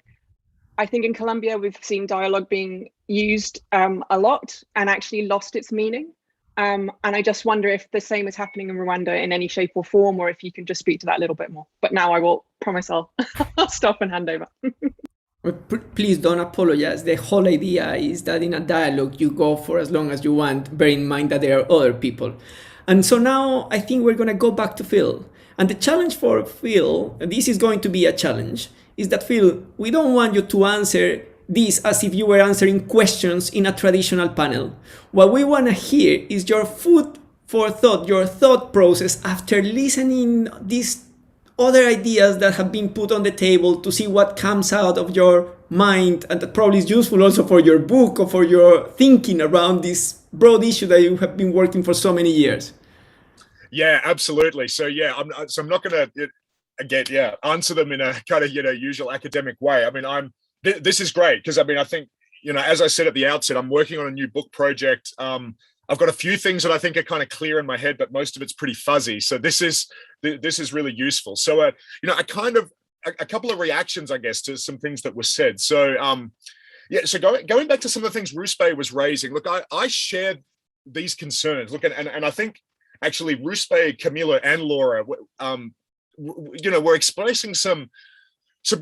I think in Colombia, we've seen dialogue being used a lot and actually lost its meaning. And I just wonder if the same is happening in Rwanda in any shape or form, or if you can just speak to that a little bit more. But now I will promise I'll stop and hand over. Please don't apologize. The whole idea is that in a dialogue, you go for as long as you want, bear in mind that there are other people. And so now I think we're going to go back to Phil. And the challenge for Phil, this is going to be a challenge, is that Phil, we don't want you to answer this as if you were answering questions in a traditional panel. What we want to hear is your food for thought, your thought process after listening these other ideas that have been put on the table, to see what comes out of your mind, and that probably is useful also for your book or for your thinking around this broad issue that you have been working for so many years. Yeah, absolutely. So yeah, I'm not going to answer them in a kind of usual academic way. I mean, this is great because I think as I said at the outset, I'm working on a new book project. I've got a few things that I think are kind of clear in my head, but most of it's pretty fuzzy. So this is really useful. So a couple of reactions, I guess, to some things that were said. So so going back to some of the things Ruspe was raising. Look, I share these concerns. Look, and I think actually Ruspe, Camilo, and Laura, were expressing some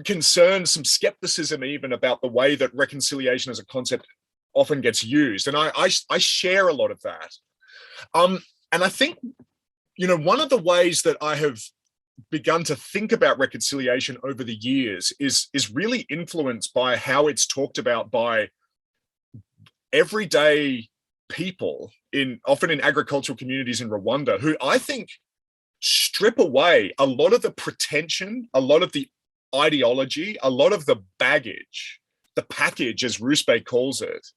concerns, some skepticism even about the way that reconciliation as a concept often gets used. And I share a lot of that. And I think, one of the ways that I have begun to think about reconciliation over the years is really influenced by how it's talked about by everyday people often in agricultural communities in Rwanda, who I think strip away a lot of the pretension, a lot of the ideology, a lot of the baggage, the package, as Ruspe calls it,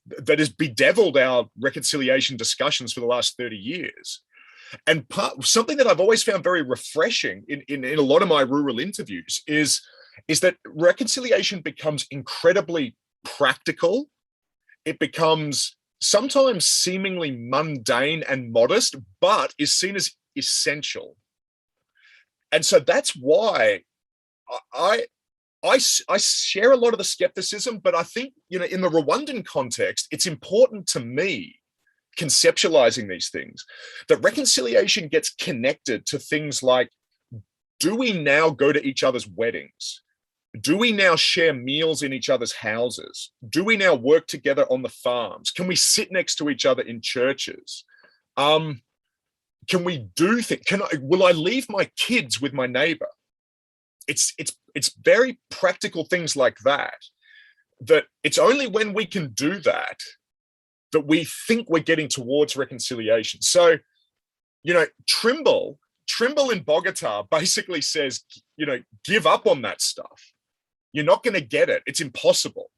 that has bedeviled our reconciliation discussions for the last 30 years. And something that I've always found very refreshing in a lot of my rural interviews is that reconciliation becomes incredibly practical. It becomes sometimes seemingly mundane and modest, but is seen as essential. And so that's why I share a lot of the skepticism, but I think, in the Rwandan context, it's important to me, conceptualizing these things, that reconciliation gets connected to things like, do we now go to each other's weddings? Do we now share meals in each other's houses? Do we now work together on the farms? Can we sit next to each other in churches? Can we do things? Will I leave my kids with my neighbor? It's very practical things like that it's only when we can do that we think we're getting towards reconciliation. So, Trimble in Bogota basically says, give up on that stuff. You're not going to get it. It's impossible.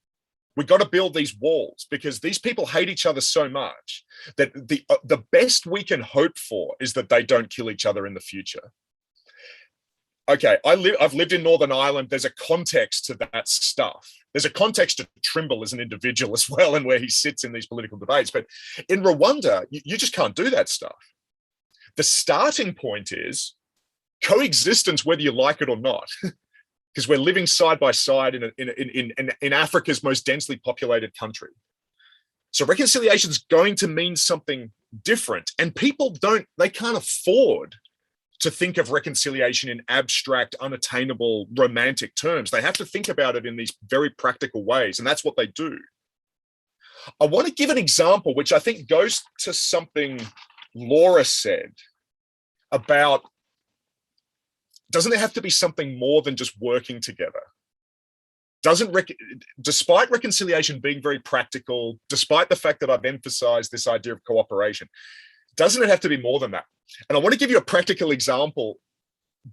We got to build these walls because these people hate each other so much that the best we can hope for is that they don't kill each other in the future. Okay, I've lived in Northern Ireland. There's a context to that stuff. There's a context to Trimble as an individual as well, and where he sits in these political debates. But in Rwanda, you just can't do that stuff. The starting point is coexistence, whether you like it or not, because we're living side by side in Africa's most densely populated country. So reconciliation is going to mean something different, and people can't afford to think of reconciliation in abstract, unattainable, romantic terms. They have to think about it in these very practical ways, and that's what they do. I want to give an example, which I think goes to something Laura said about, doesn't it have to be something more than just working together? Despite reconciliation being very practical, despite the fact that I've emphasized this idea of cooperation, doesn't it have to be more than that? And I want to give you a practical example,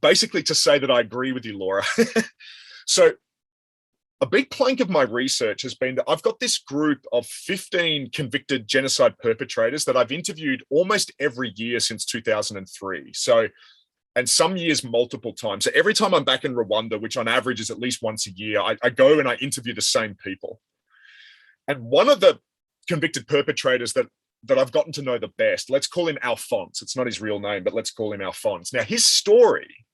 basically to say that I agree with you, Laura. So a big plank of my research has been that I've got this group of 15 convicted genocide perpetrators that I've interviewed almost every year since 2003. So, and some years multiple times. So every time I'm back in Rwanda, which on average is at least once a year, I go and I interview the same people. And one of the convicted perpetrators that I've gotten to know the best, let's call him Alphonse. It's not his real name, but let's call him Alphonse. Now, his story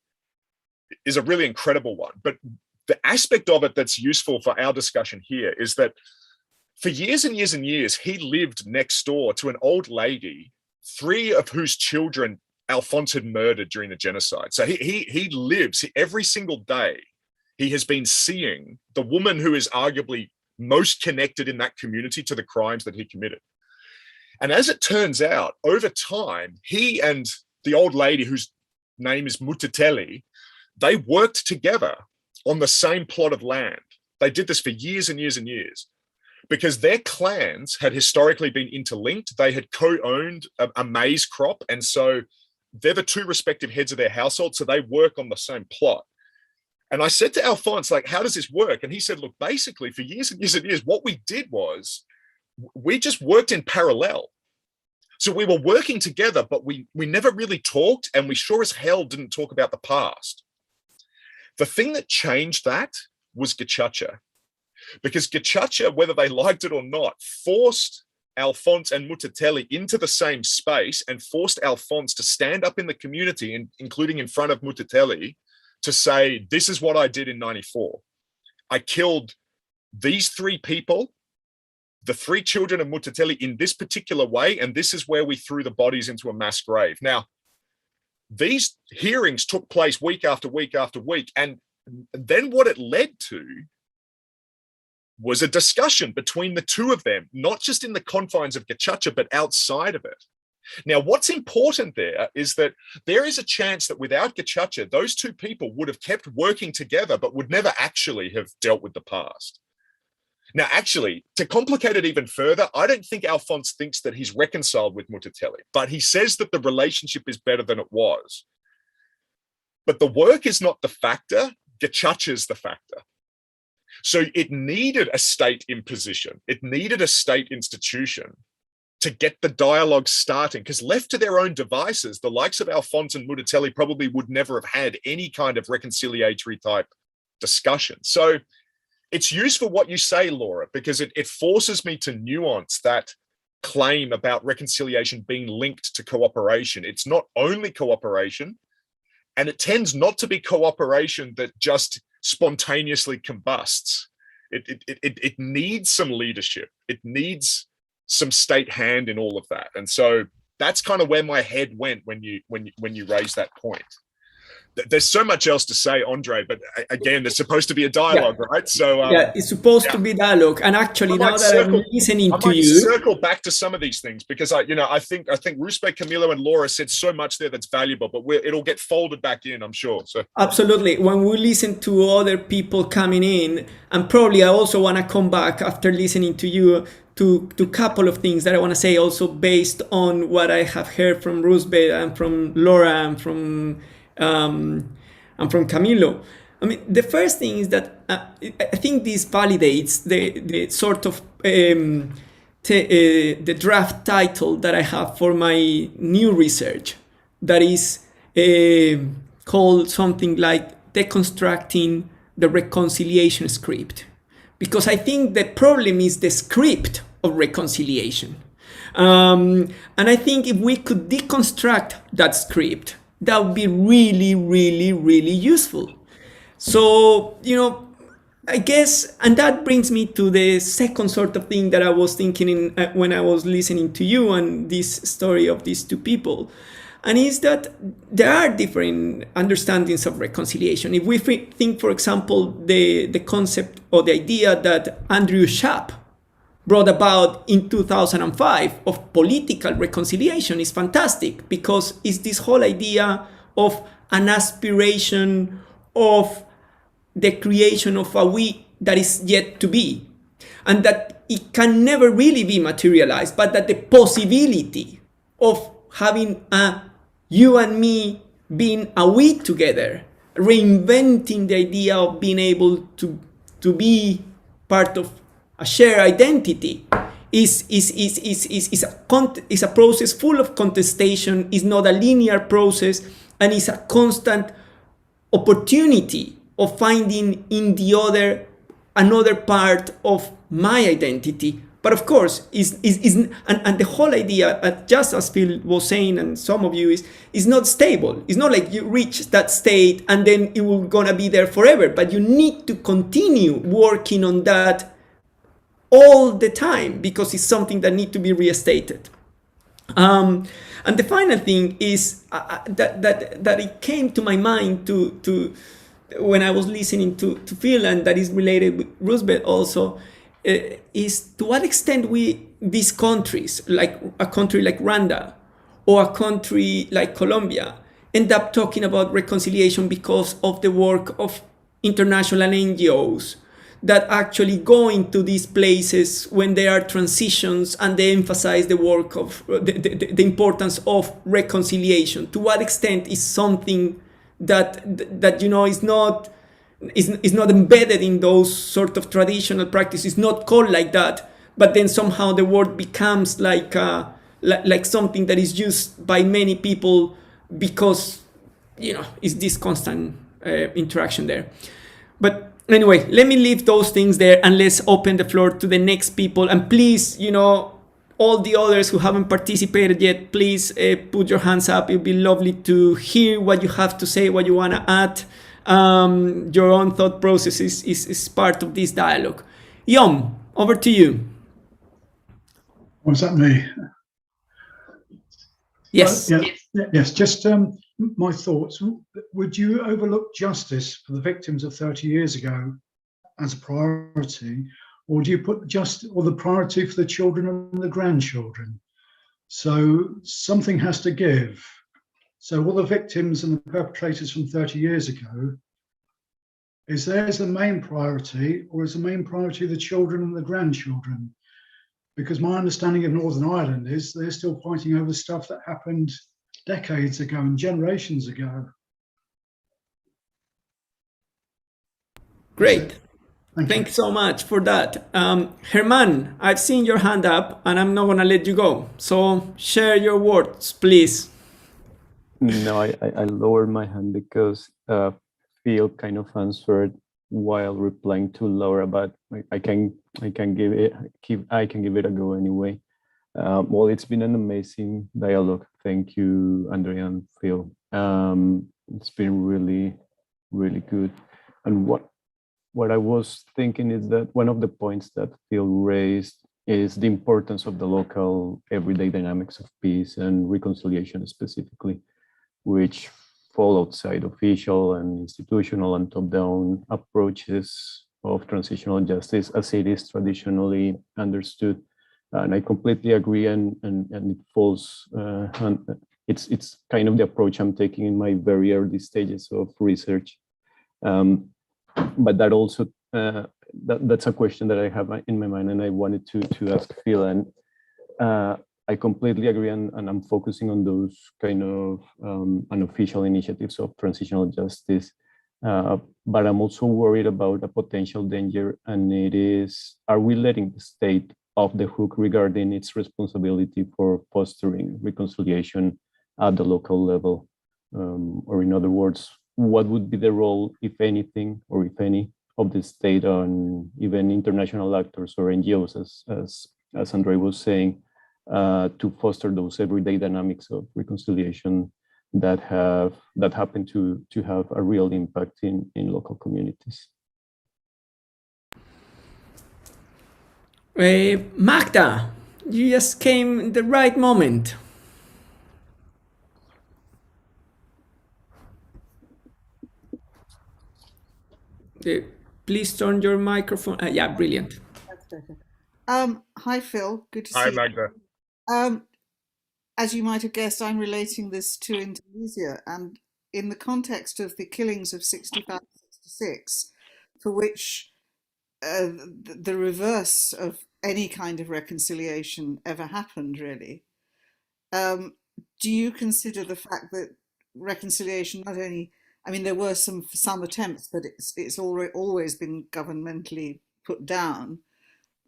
is a really incredible one, but the aspect of it that's useful for our discussion here is that for years and years and years, he lived next door to an old lady, 3 of whose children Alphonse had murdered during the genocide. So he lives every single day. He has been seeing the woman who is arguably most connected in that community to the crimes that he committed. And as it turns out, over time, he and the old lady whose name is Muteteli, they worked together on the same plot of land. They did this for years and years and years because their clans had historically been interlinked. They had co-owned a maize crop. And so they're the 2 respective heads of their household. So they work on the same plot. And I said to Alphonse, how does this work? And he said, look, basically for years and years and years, what we did was we just worked in parallel. So we were working together, but we never really talked, and we sure as hell didn't talk about the past. The thing that changed that was Gacaca, because Gacaca, whether they liked it or not, forced Alphonse and Muteteli into the same space and forced Alphonse to stand up in the community, including in front of Muteteli, to say, this is what I did in 94. I killed these 3 people, the 3 children of Muteteli, in this particular way, and this is where we threw the bodies into a mass grave. Now, these hearings took place week after week after week, and then what it led to was a discussion between the 2 of them, not just in the confines of Gacaca, but outside of it. Now, what's important there is that there is a chance that without Gacaca, those 2 people would have kept working together, but would never actually have dealt with the past. Now, actually, to complicate it even further, I don't think Alphonse thinks that he's reconciled with Mutatelli, but he says that the relationship is better than it was. But the work is not the factor, Gacaca's the factor. So it needed a state imposition. It needed a state institution to get the dialogue starting, because left to their own devices, the likes of Alphonse and Mutatelli probably would never have had any kind of reconciliatory type discussion. So it's useful what you say, Laura, because it forces me to nuance that claim about reconciliation being linked to cooperation. It's not only cooperation, and it tends not to be cooperation that just spontaneously combusts. It needs some leadership. It needs some state hand in all of that. And so that's kind of where my head went when you raised that point. There's so much else to say, Andre, but again, there's supposed to be a dialogue, right? So yeah, it's supposed to be dialogue. And actually, now that I'm listening to you, circle back to some of these things, because I think Ruspe, Camilo, and Laura said so much there that's valuable, but it'll get folded back in, I'm sure. So absolutely, when we listen to other people coming in, and probably I also want to come back after listening to you to a couple of things that I want to say also based on what I have heard from Ruspe and from Laura and from Camilo. I mean, the first thing is that I think this validates the sort of the draft title that I have for my new research, that is called something like Deconstructing the Reconciliation Script, because I think the problem is the script of reconciliation, and I think if we could deconstruct that script, that would be really, really, really useful. So, I guess, and that brings me to the second sort of thing that I was thinking when I was listening to you and this story of these two people. And is that there are different understandings of reconciliation. If we think, for example, the concept or the idea that Andrew Schaap brought about in 2005 of political reconciliation is fantastic, because it's this whole idea of an aspiration of the creation of a we that is yet to be, and that it can never really be materialized, but that the possibility of having a you and me being a we together, reinventing the idea of being able to be part of a shared identity is a process full of contestation, is not a linear process, and is a constant opportunity of finding in the other another part of my identity. But of course, and the whole idea, just as Phil was saying, and some of you, is not stable. It's not like you reach that state and then it will gonna be there forever, but you need to continue working on that all the time, because it's something that needs to be restated. And the final thing is that it came to my mind to when I was listening to Phil, and that is related with Roosevelt also, is to what extent these countries, like a country like Rwanda or a country like Colombia, end up talking about reconciliation because of the work of international NGOs that actually go into these places when there are transitions, and they emphasize the work of the importance of reconciliation. To what extent is something that is not embedded in those sort of traditional practices, not called like that, but then somehow the word becomes like something that is used by many people because it's this constant interaction there. But anyway, let me leave those things there and let's open the floor to the next people. And please, all the others who haven't participated yet, please put your hands up. It would be lovely to hear what you have to say, what you want to add. Your own thought process is part of this dialogue. Yom, over to you. Was that me? Yes. Yes, just my thoughts. Would you overlook justice for the victims of 30 years ago as a priority, or do you put the priority for the children and the grandchildren? So something has to give. So all the victims and the perpetrators from 30 years ago, is theirs the main priority, or is the main priority the children and the grandchildren? Because my understanding of Northern Ireland is they're still fighting over stuff that happened decades ago and generations ago. Great. Thank you. Thanks so much for that. Herman, I've seen your hand up and I'm not going to let you go. So share your words, please. No, I lowered my hand because Phil kind of answered while replying to Laura, but I can give it a go anyway. Well, it's been an amazing dialogue. Thank you, Andrea and Phil. It's been really, really good. And what I was thinking is that one of the points that Phil raised is the importance of the local everyday dynamics of peace and reconciliation specifically, which fall outside official and institutional and top-down approaches of transitional justice as it is traditionally understood. And I completely agree, and it falls, it's kind of the approach I'm taking in my very early stages of research. But that also, that's a question that I have in my mind, and I wanted to ask Phil, and I completely agree, and I'm focusing on those kind of unofficial initiatives of transitional justice. But I'm also worried about a potential danger, and it is, are we letting the state off the hook regarding its responsibility for fostering reconciliation at the local level? Or in other words, what would be the role, if anything, or if any, of the state on even international actors or NGOs, as Andre was saying, to foster those everyday dynamics of reconciliation that happen to have a real impact in local communities. Magda, you just came in the right moment. Please turn your microphone. Yeah, brilliant. That's better. Hi, Phil. Good to see Hi, you. Magda. As you might have guessed, I'm relating this to Indonesia, and in the context of the killings of 65-66, for which the reverse of any kind of reconciliation ever happened, really. Do you consider the fact that reconciliation not only, I mean, there were some attempts, but it's always been governmentally put down.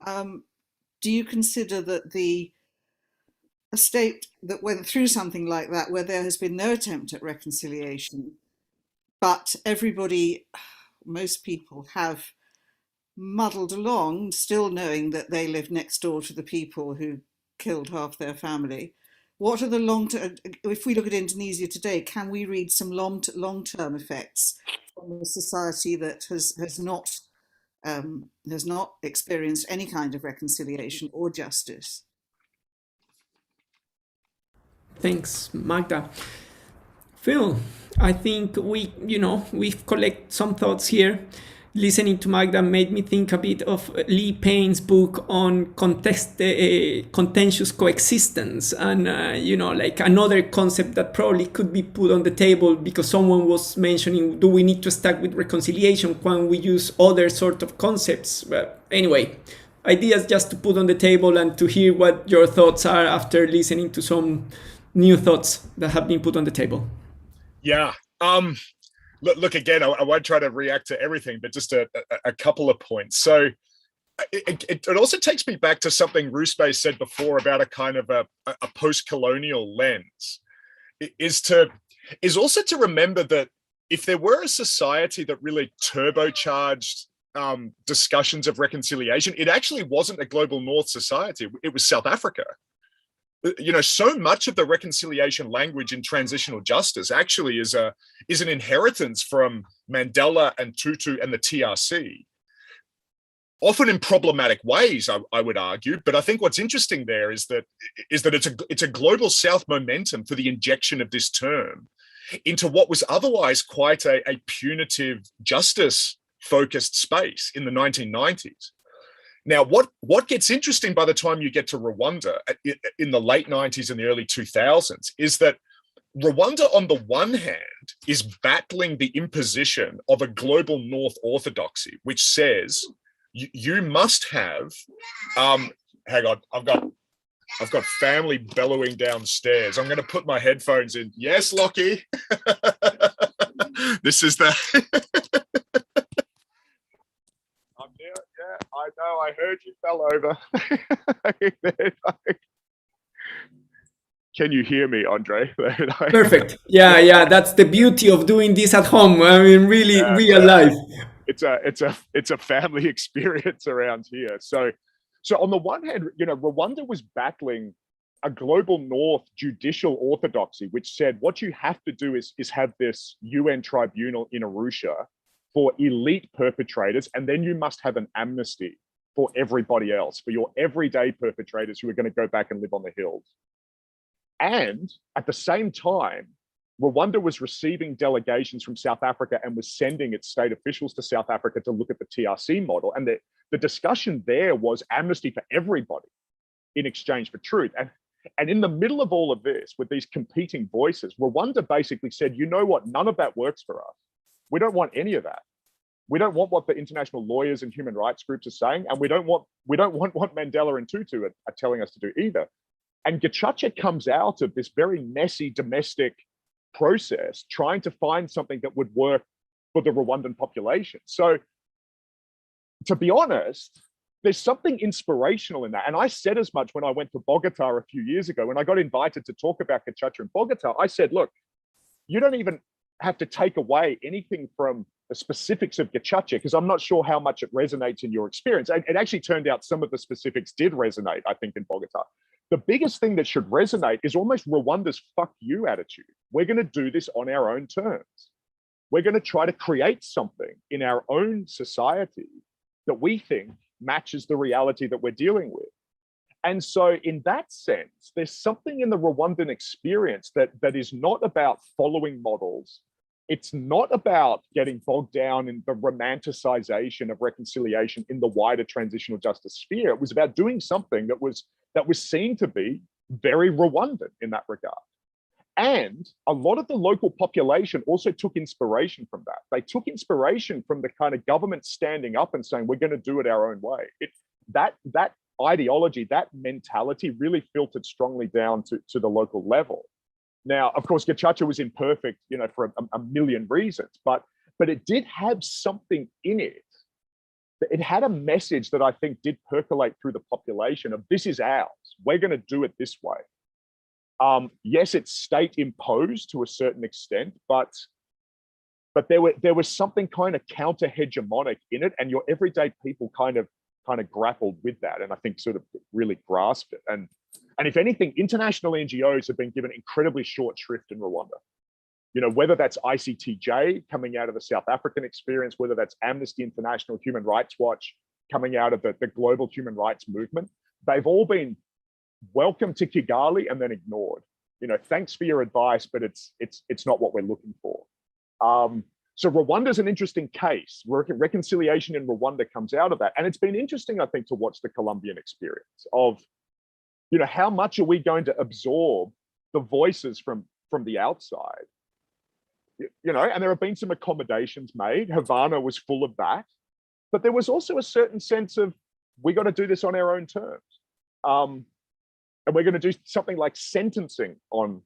Do you consider that a state that went through something like that, where there has been no attempt at reconciliation, but most people have muddled along, still knowing that they live next door to the people who killed half their family? What are the long-term, if we look at Indonesia today, can we read some long-term effects from a society that has not experienced any kind of reconciliation or justice? Thanks, Magda. Phil, I think we've collected some thoughts here. Listening to Magda made me think a bit of Lee Payne's book on contentious coexistence, and like another concept that probably could be put on the table, because someone was mentioning, do we need to start with reconciliation when we use other sort of concepts? But anyway, ideas just to put on the table and to hear what your thoughts are after listening to some new thoughts that have been put on the table. Yeah. Look, again, I won't try to react to everything, but just a couple of points. So it also takes me back to something Ruspe said before about a kind of a post-colonial lens, is also to remember that if there were a society that really turbocharged discussions of reconciliation, it actually wasn't a global North society. It was South Africa. So much of the reconciliation language in transitional justice actually is an inheritance from Mandela and Tutu and the TRC, often in problematic ways, I would argue. But I think what's interesting there is that it's a global South momentum for the injection of this term into what was otherwise quite a punitive justice-focused space in the 1990s. Now, what gets interesting by the time you get to Rwanda in the late 90s and the early 2000s is that Rwanda, on the one hand, is battling the imposition of a global North orthodoxy, which says you must have. Hang on, I've got family bellowing downstairs. I'm going to put my headphones in. Yes, Lockie. This is the. I'm there. Yeah, I know. I heard you fell over. Can you hear me, Andre? Perfect. Yeah. That's the beauty of doing this at home. I mean, really, Yeah, real life. It's a family experience around here. So on the one hand, Rwanda was battling a global North judicial orthodoxy, which said what you have to do is have this UN tribunal in Arusha for elite perpetrators, and then you must have an amnesty for everybody else, for your everyday perpetrators who are going to go back and live on the hills. And at the same time, Rwanda was receiving delegations from South Africa and was sending its state officials to South Africa to look at the TRC model. And the discussion there was amnesty for everybody in exchange for truth. And in the middle of all of this, with these competing voices, Rwanda basically said, you know what, none of that works for us. We don't want any of that. We don't want what the international lawyers and human rights groups are saying, and we don't want what Mandela and Tutu are telling us to do either. And Gacaca comes out of this very messy domestic process trying to find something that would work for the Rwandan population. So to be honest, there's something inspirational in that. And I said as much when I went to Bogota a few years ago, when I got invited to talk about Gacaca in Bogota. I said, look, you don't even have to take away anything from the specifics of Gacaca, because I'm not sure how much it resonates in your experience. It actually turned out some of the specifics did resonate, I think, in Bogota. The biggest thing that should resonate is almost Rwanda's fuck you attitude. We're going to do this on our own terms. We're going to try to create something in our own society that we think matches the reality that we're dealing with. And so in that sense, there's something in the Rwandan experience that is not about following models. It's not about getting bogged down in the romanticization of reconciliation in the wider transitional justice sphere. It was about doing something that was seen to be very Rwandan in that regard. And a lot of the local population also took inspiration from that. They took inspiration from the kind of government standing up and saying, we're going to do it our own way. That ideology, that mentality really filtered strongly down to the local level. Now, of course, Gacaca was imperfect, for a million reasons, but it did have something in it. It had a message that I think did percolate through the population of this is ours. We're going to do it this way. Yes, it's state imposed to a certain extent, but there was something kind of counter hegemonic in it, and your everyday people kind of grappled with that, and I think sort of really grasped it. And if anything, international NGOs have been given incredibly short shrift in Rwanda. Whether that's ICTJ coming out of the South African experience, whether that's Amnesty International, Human Rights Watch coming out of the global human rights movement, they've all been welcome to Kigali and then ignored. Thanks for your advice, but it's not what we're looking for. So Rwanda's an interesting case. Reconciliation in Rwanda comes out of that. And it's been interesting, I think, to watch the Colombian experience of, how much are we going to absorb the voices from the outside? And there have been some accommodations made. Havana was full of that. But there was also a certain sense of, we got to do this on our own terms. And we're going to do something like sentencing on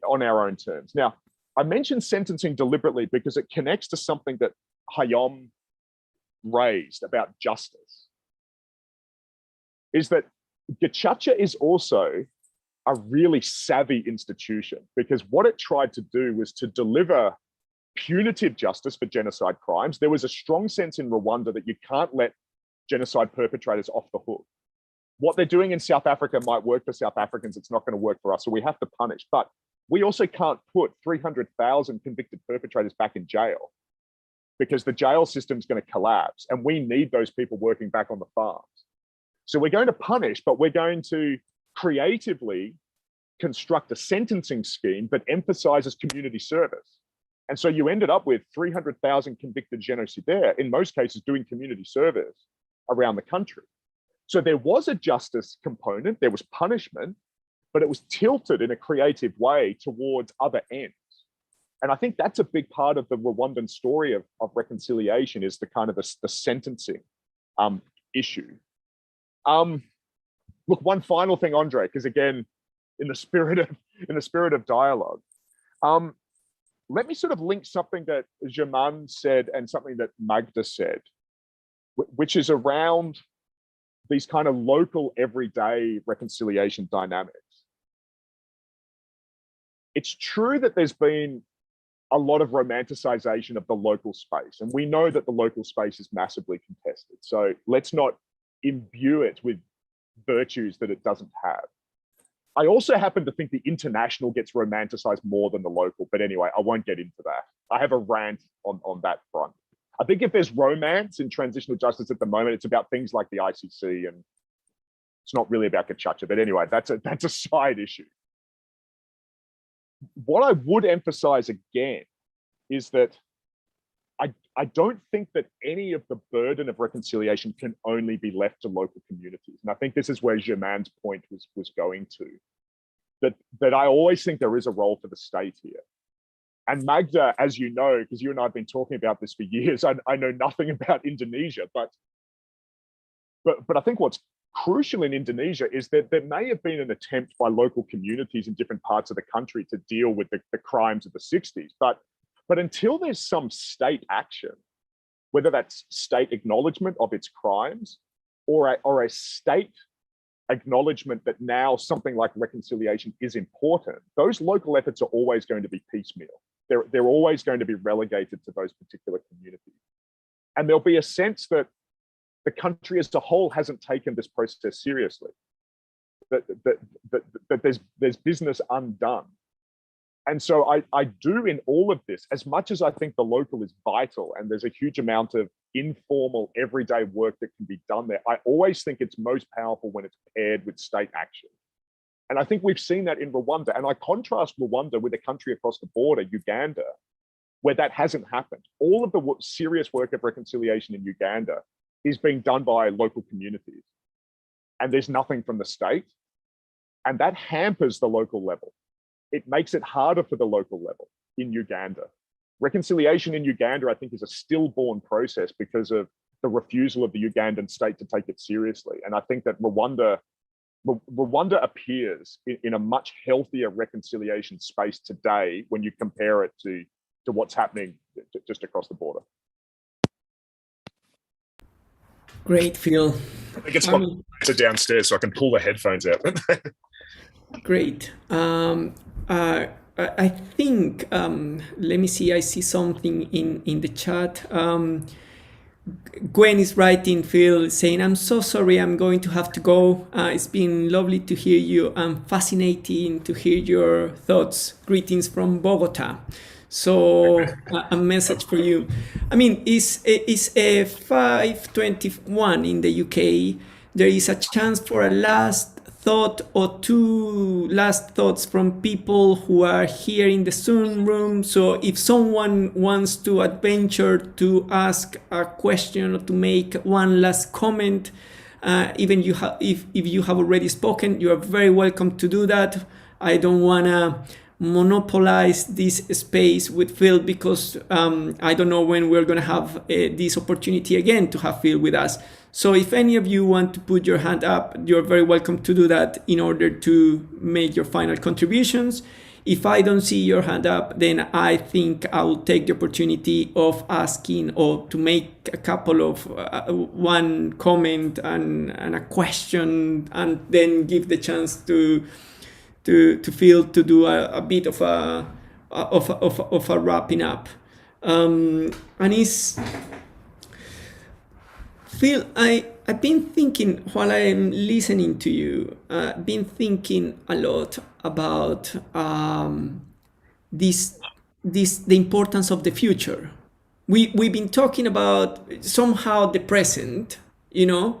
our own terms. Now, I mentioned sentencing deliberately because it connects to something that Hayom raised about justice. Is that Gacaca is also a really savvy institution, because what it tried to do was to deliver punitive justice for genocide crimes. There was a strong sense in Rwanda that you can't let genocide perpetrators off the hook. What they're doing in South Africa might work for South Africans. It's not going to work for us. So we have to punish. But we also can't put 300,000 convicted perpetrators back in jail, because the jail system is going to collapse. And we need those people working back on the farms. So we're going to punish, but we're going to creatively construct a sentencing scheme that emphasizes community service. And so you ended up with 300,000 convicted genocidaires, in most cases doing community service around the country. So there was a justice component, there was punishment, but it was tilted in a creative way towards other ends. And I think that's a big part of the Rwandan story of reconciliation, is the kind of the sentencing issue. Look, one final thing, Andre, because again, in the spirit of dialogue, let me sort of link something that Germain said and something that Magda said, which is around these kind of local everyday reconciliation dynamics. It's true that there's been a lot of romanticization of the local space, and we know that the local space is massively contested. So let's not imbue it with virtues that it doesn't have. I also happen to think the international gets romanticized more than the local, but anyway, I won't get into that. I have a rant on that front. I think if there's romance in transitional justice at the moment, it's about things like the ICC, and it's not really about Gacaca. But anyway, that's a side issue. What I would emphasize again is that I don't think that any of the burden of reconciliation can only be left to local communities. And I think this is where Germain's point was going to, that I always think there is a role for the state here. And Magda, as you know, because you and I have been talking about this for years, I know nothing about Indonesia, but I think what's crucial in Indonesia is that there may have been an attempt by local communities in different parts of the country to deal with the crimes of the 60s. But until there's some state action, whether that's state acknowledgement of its crimes or a state acknowledgement that now something like reconciliation is important, those local efforts are always going to be piecemeal. They're always going to be relegated to those particular communities. And there'll be a sense that the country as a whole hasn't taken this process seriously, that there's business undone. And so I do, in all of this, as much as I think the local is vital and there's a huge amount of informal everyday work that can be done there, I always think it's most powerful when it's paired with state action. And I think we've seen that in Rwanda. And I contrast Rwanda with a country across the border, Uganda, where that hasn't happened. All of the serious work of reconciliation in Uganda is being done by local communities. And there's nothing from the state. And that hampers the local level. It makes it harder for the local level in Uganda. Reconciliation in Uganda, I think, is a stillborn process because of the refusal of the Ugandan state to take it seriously. And I think that Rwanda appears in a much healthier reconciliation space today when you compare it to what's happening just across the border. Great, Phil. I think it's my downstairs, so I can pull the headphones out. Great. I think, let me see, I see something in the chat. Gwen is writing, Phil, saying, I'm so sorry, I'm going to have to go. It's been lovely to hear you and fascinating to hear your thoughts. Greetings from Bogota. So a message for you. I mean, it's 5:21 in the UK. There is a chance for a last thought or two last thoughts from people who are here in the Zoom room. So if someone wants to adventure to ask a question or to make one last comment, even if you have already spoken, you are very welcome to do that. I don't want to monopolize this space with Phil because I don't know when we're going to have this opportunity again to have Phil with us. So if any of you want to put your hand up, you're very welcome to do that in order to make your final contributions. If I don't see your hand up, then I think I will take the opportunity of asking or to make a couple of one comment and a question, and then give the chance to Phil to do a bit of a wrapping up. And it's Phil, I've been thinking while I'm listening to you, been thinking a lot about the importance of the future. We've been talking about somehow the present, the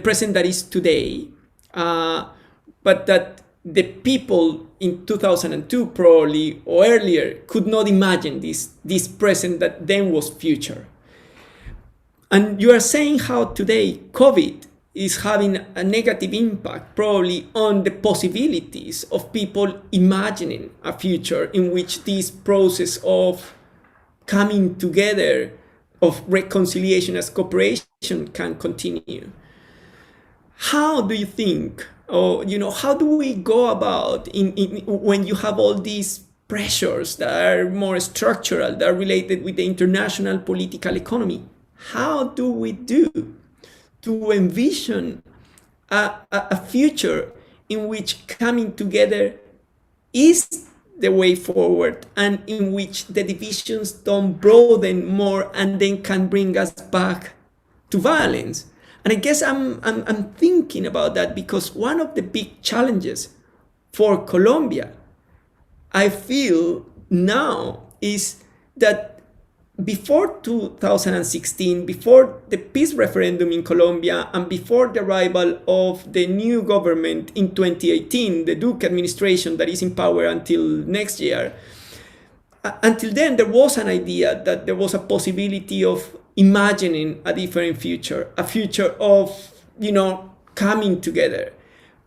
present that is today, but that the people in 2002 probably or earlier could not imagine this present that then was future. And you are saying how today COVID is having a negative impact probably on the possibilities of people imagining a future in which this process of coming together, of reconciliation as cooperation, can continue. How do you think, or how do we go about when you have all these pressures that are more structural, that are related with the international political economy? How do we do to envision a future in which coming together is the way forward, and in which the divisions don't broaden more and then can bring us back to violence? And I guess I'm thinking about that because one of the big challenges for Colombia, I feel now, is that before 2016, before the peace referendum in Colombia, and before the arrival of the new government in 2018, the Duque administration that is in power until next year, until then there was an idea that there was a possibility of imagining a different future, a future of, coming together.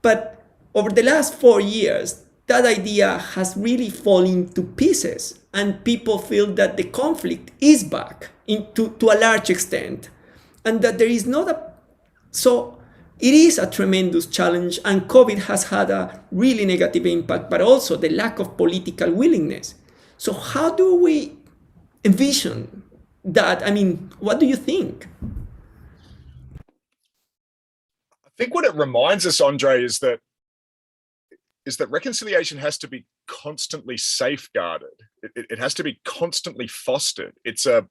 But over the last 4 years, that idea has really fallen to pieces, and people feel that the conflict is back to a large extent, and that there is not a... So it is a tremendous challenge, and COVID has had a really negative impact, but also the lack of political willingness. So how do we envision that? I mean, what do you think? I think what it reminds us, Andre, is that reconciliation has to be constantly safeguarded. It has to be constantly fostered. It's a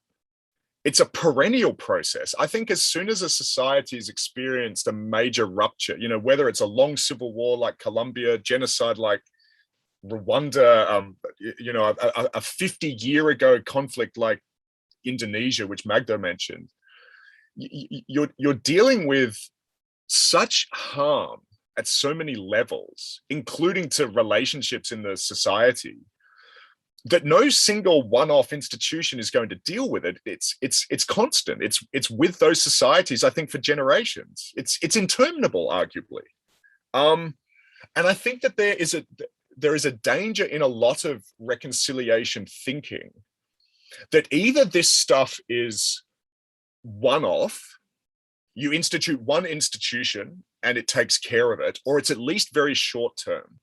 perennial process. I think as soon as a society has experienced a major rupture, whether it's a long civil war like Colombia, genocide like Rwanda, a 50-year ago conflict like Indonesia, which Magda mentioned, you're dealing with such harm at so many levels, including to relationships in the society, that no single one-off institution is going to deal with it. It's constant. It's with those societies, I think, for generations. It's interminable, arguably. And I think that there is a danger in a lot of reconciliation thinking that either this stuff is one-off, you institute one institution and it takes care of it, or it's at least very short term.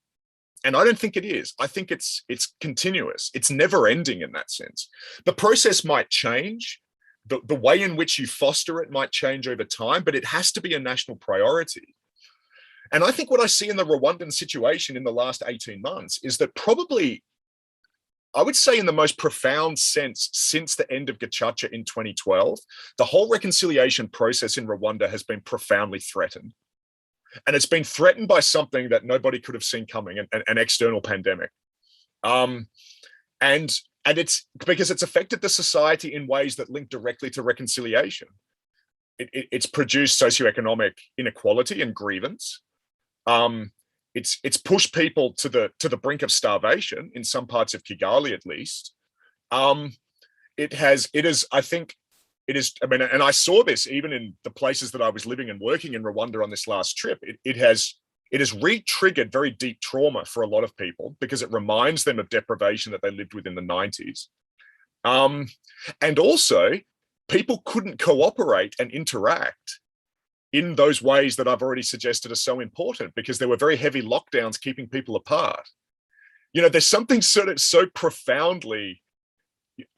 And I don't think it is. I think it's continuous. It's never ending in that sense. The process might change. The way in which you foster it might change over time, but it has to be a national priority. And I think what I see in the Rwandan situation in the last 18 months is that probably, I would say in the most profound sense, since the end of Gacaca in 2012, the whole reconciliation process in Rwanda has been profoundly threatened. And it's been threatened by something that nobody could have seen coming, an external pandemic. And it's because it's affected the society in ways that link directly to reconciliation. It's produced socioeconomic inequality and grievance. It's pushed people to the brink of starvation in some parts of Kigali, at least. I mean, and I saw this even in the places that I was living and working in Rwanda on this last trip. It has re-triggered very deep trauma for a lot of people because it reminds them of deprivation that they lived with in the 90s. And also, people couldn't cooperate and interact in those ways that I've already suggested are so important because there were very heavy lockdowns keeping people apart. There's something sort of so profoundly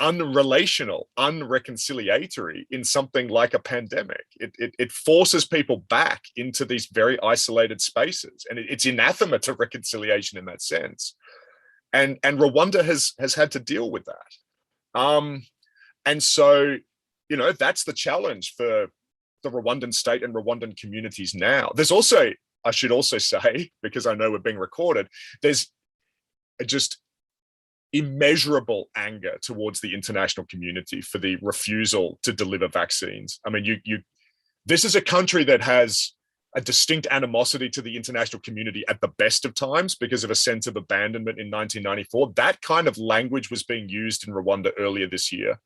unrelational, unreconciliatory in something like a pandemic. It forces people back into these very isolated spaces, and it's anathema to reconciliation in that sense. And Rwanda has had to deal with that. And so, that's the challenge for the Rwandan state and Rwandan communities now. There's also, I should also say, because I know we're being recorded, there's just immeasurable anger towards the international community for the refusal to deliver vaccines. I mean, this is a country that has a distinct animosity to the international community at the best of times because of a sense of abandonment in 1994. That kind of language was being used in Rwanda earlier this year.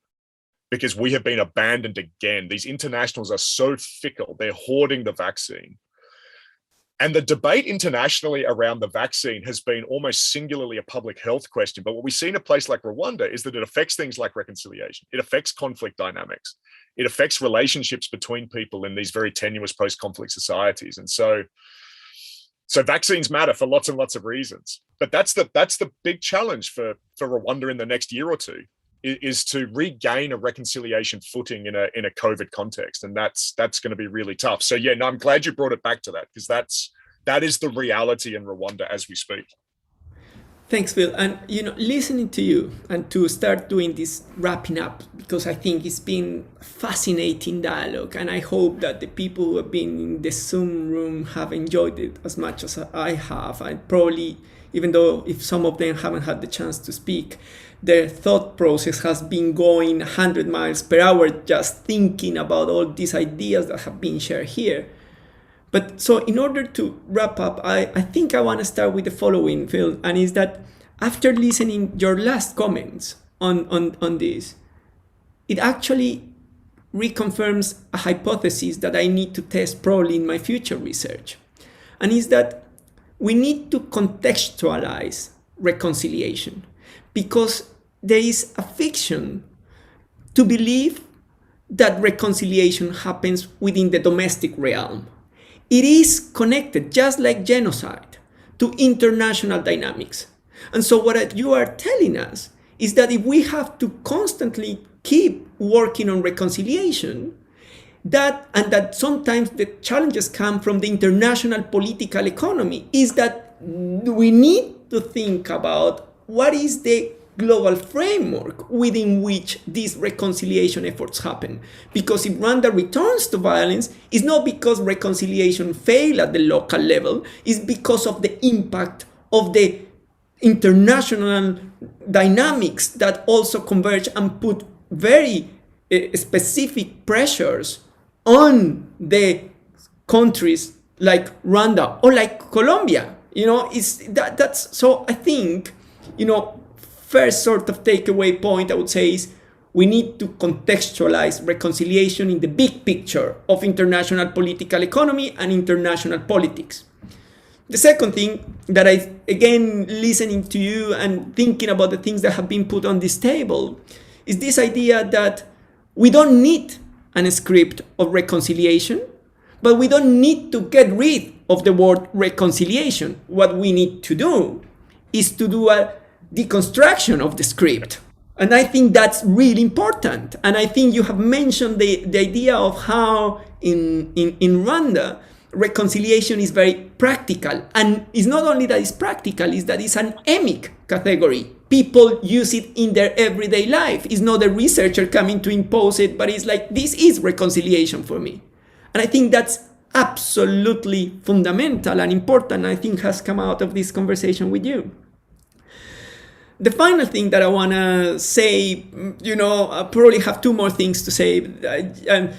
because we have been abandoned again. These internationals are so fickle. They're hoarding the vaccine. And the debate internationally around the vaccine has been almost singularly a public health question. But what we see in a place like Rwanda is that it affects things like reconciliation. It affects conflict dynamics. It affects relationships between people in these very tenuous post-conflict societies. And so vaccines matter for lots and lots of reasons. But that's the big challenge for Rwanda in the next year or two, is to regain a reconciliation footing in a COVID context. And that's going to be really tough. So yeah, no, I'm glad you brought it back to that, because that is the reality in Rwanda as we speak. Thanks, Phil. And, listening to you and to start doing this wrapping up, because I think it's been fascinating dialogue. And I hope that the people who have been in the Zoom room have enjoyed it as much as I have. And probably, even though if some of them haven't had the chance to speak, their thought process has been going 100 miles per hour just thinking about all these ideas that have been shared here. But so in order to wrap up, I think I want to start with the following, Phil, and is that after listening your last comments on this, it actually reconfirms a hypothesis that I need to test probably in my future research. And is that we need to contextualize reconciliation, because there is a fiction to believe that reconciliation happens within the domestic realm. It is connected, just like genocide, to international dynamics. And so what you are telling us is that if we have to constantly keep working on reconciliation, that sometimes the challenges come from the international political economy, is that we need to think about what is the global framework within which these reconciliation efforts happen. Because if Rwanda returns to violence, it's not because reconciliation failed at the local level, it's because of the impact of the international dynamics that also converge and put very specific pressures on the countries like Rwanda or like Colombia. That's so I think, first sort of takeaway point I would say is we need to contextualize reconciliation in the big picture of international political economy and international politics. The second thing that again, listening to you and thinking about the things that have been put on this table, is this idea that we don't need a script of reconciliation, but we don't need to get rid of the word reconciliation. What we need to do is to do a deconstruction of the script. And I think that's really important. And I think you have mentioned the idea of how in Rwanda, reconciliation is very practical. And it's not only that it's practical, it's that it's an emic category. People use it in their everyday life. It's not a researcher coming to impose it, but it's like, this is reconciliation for me. And I think that's absolutely fundamental and important, I think has come out of this conversation with you. The final thing that I want to say, I probably have two more things to say. The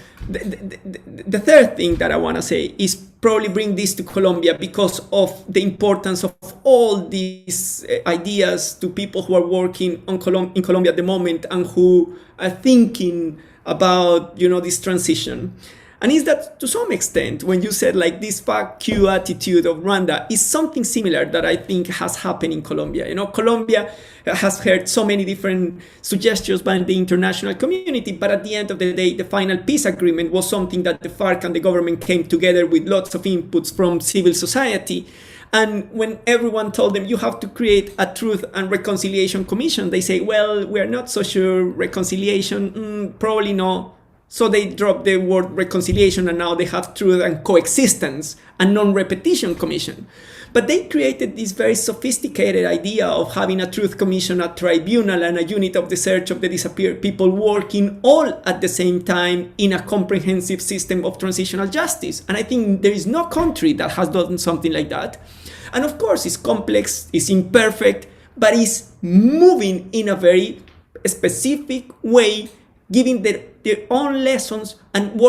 third thing that I want to say is probably bring this to Colombia because of the importance of all these ideas to people who are working in Colombia at the moment and who are thinking about, this transition. And is that to some extent, when you said like this fuck you attitude of Rwanda is something similar that I think has happened in Colombia. Colombia has heard so many different suggestions by the international community, but at the end of the day, the final peace agreement was something that the FARC and the government came together with lots of inputs from civil society. And when everyone told them you have to create a Truth and Reconciliation Commission, they say, well, we're not so sure, reconciliation, probably no. So they dropped the word reconciliation and now they have Truth and Coexistence and Non-Repetition Commission. But they created this very sophisticated idea of having a Truth Commission, a tribunal, and a unit of the search of the disappeared people working all at the same time in a comprehensive system of transitional justice. And I think there is no country that has done something like that. And of course, it's complex, it's imperfect, but it's moving in a very specific way, giving their own lessons and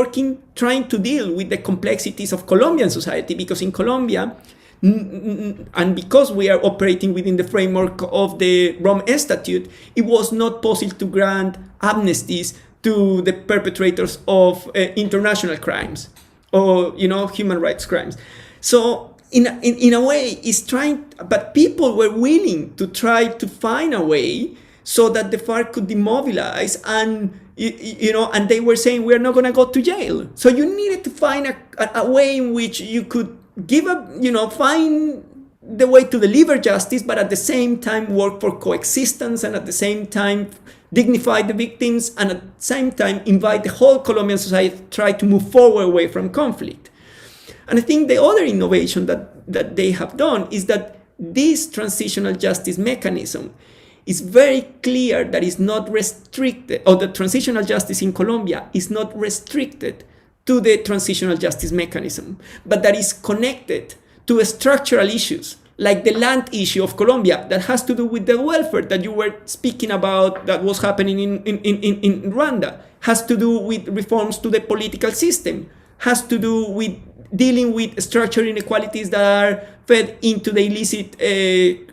trying to deal with the complexities of Colombian society, because in Colombia, and because we are operating within the framework of the Rome Statute, it was not possible to grant amnesties to the perpetrators of international crimes or human rights crimes. So in a way, it's trying, but people were willing to try to find a way so that the FARC could demobilize, and and they were saying we're not going to go to jail. So you needed to find a way in which you could give up, find the way to deliver justice, but at the same time work for coexistence, and at the same time dignify the victims, and at the same time invite the whole Colombian society to try to move forward away from conflict. And I think the other innovation that they have done is that this transitional justice mechanism is very clear that it's not restricted, or the transitional justice in Colombia is not restricted to the transitional justice mechanism, but that is connected to structural issues like the land issue of Colombia that has to do with the welfare that you were speaking about that was happening in Rwanda, has to do with reforms to the political system, has to do with dealing with structural inequalities that are fed into the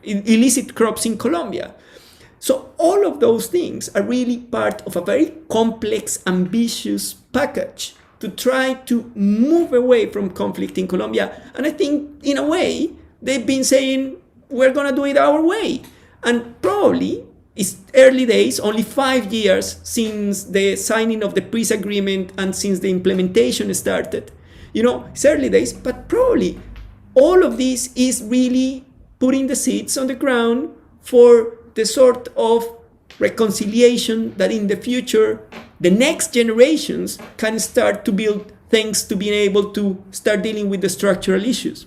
illicit crops in Colombia. So all of those things are really part of a very complex, ambitious package to try to move away from conflict in Colombia. And I think, in a way, they've been saying, we're going to do it our way. And probably it's early days, only 5 years since the signing of the peace agreement and since the implementation started. It's early days, but probably all of this is really putting the seeds on the ground for the sort of reconciliation that in the future, the next generations can start to build, thanks to being able to start dealing with the structural issues.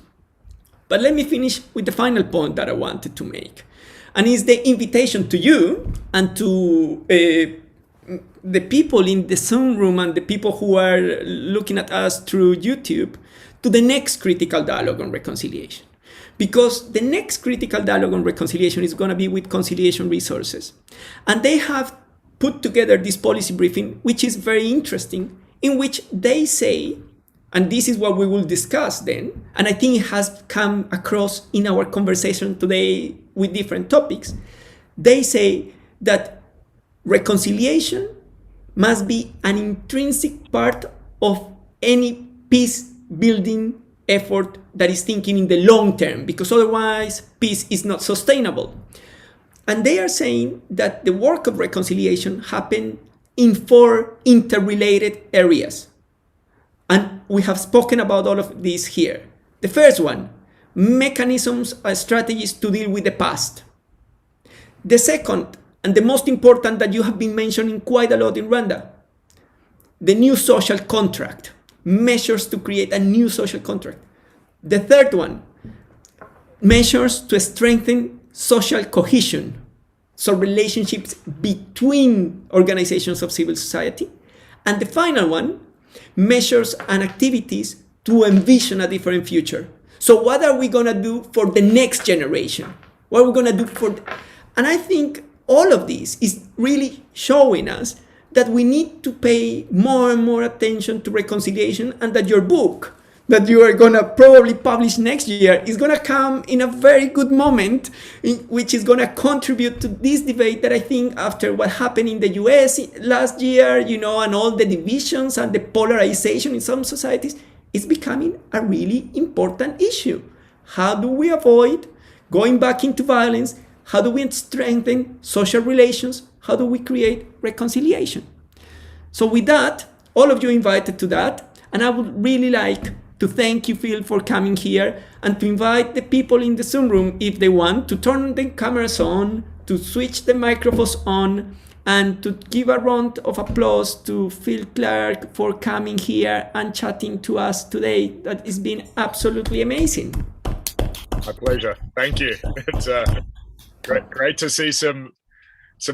But let me finish with the final point that I wanted to make. And it's the invitation to you and to the people in the Zoom room and the people who are looking at us through YouTube to the next critical dialogue on reconciliation. Because the next critical dialogue on reconciliation is going to be with Conciliation Resources. And they have put together this policy briefing, which is very interesting, in which they say, and this is what we will discuss then, and I think it has come across in our conversation today with different topics, they say that reconciliation must be an intrinsic part of any peace building effort that is thinking in the long term, because otherwise peace is not sustainable. And they are saying that the work of reconciliation happened in 4 interrelated areas. And we have spoken about all of these here. The first one, mechanisms and strategies to deal with the past. The second, and the most important that you have been mentioning quite a lot in Rwanda, the new social contract, measures to create a new social contract. The third one, measures to strengthen social cohesion, so relationships between organizations of civil society. And the final one, measures and activities to envision a different future. So what are we going to do for the next generation? What are we going to do for... And I think all of this is really showing us that we need to pay more and more attention to reconciliation, and that your book that you are going to probably publish next year is going to come in a very good moment, which is going to contribute to this debate that I think after what happened in the US last year, and all the divisions and the polarization in some societies, is becoming a really important issue. How do we avoid going back into violence? How do we strengthen social relations? How do we create reconciliation? So with that, all of you invited to that, and I would really like to thank you, Phil, for coming here, and to invite the people in the Zoom room, if they want, to turn the cameras on, to switch the microphones on, and to give a round of applause to Phil Clark for coming here and chatting to us today. That has been absolutely amazing. My pleasure. Thank you. It's great to see some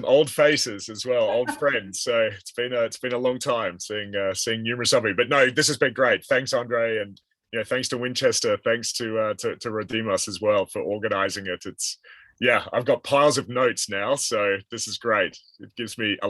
old faces as well, old friends. So it's been a long time seeing numerous of you. But no, this has been great. Thanks, Andre, and thanks to Winchester. Thanks to Rodimus as well for organizing it. I've got piles of notes now, so this is great. It gives me a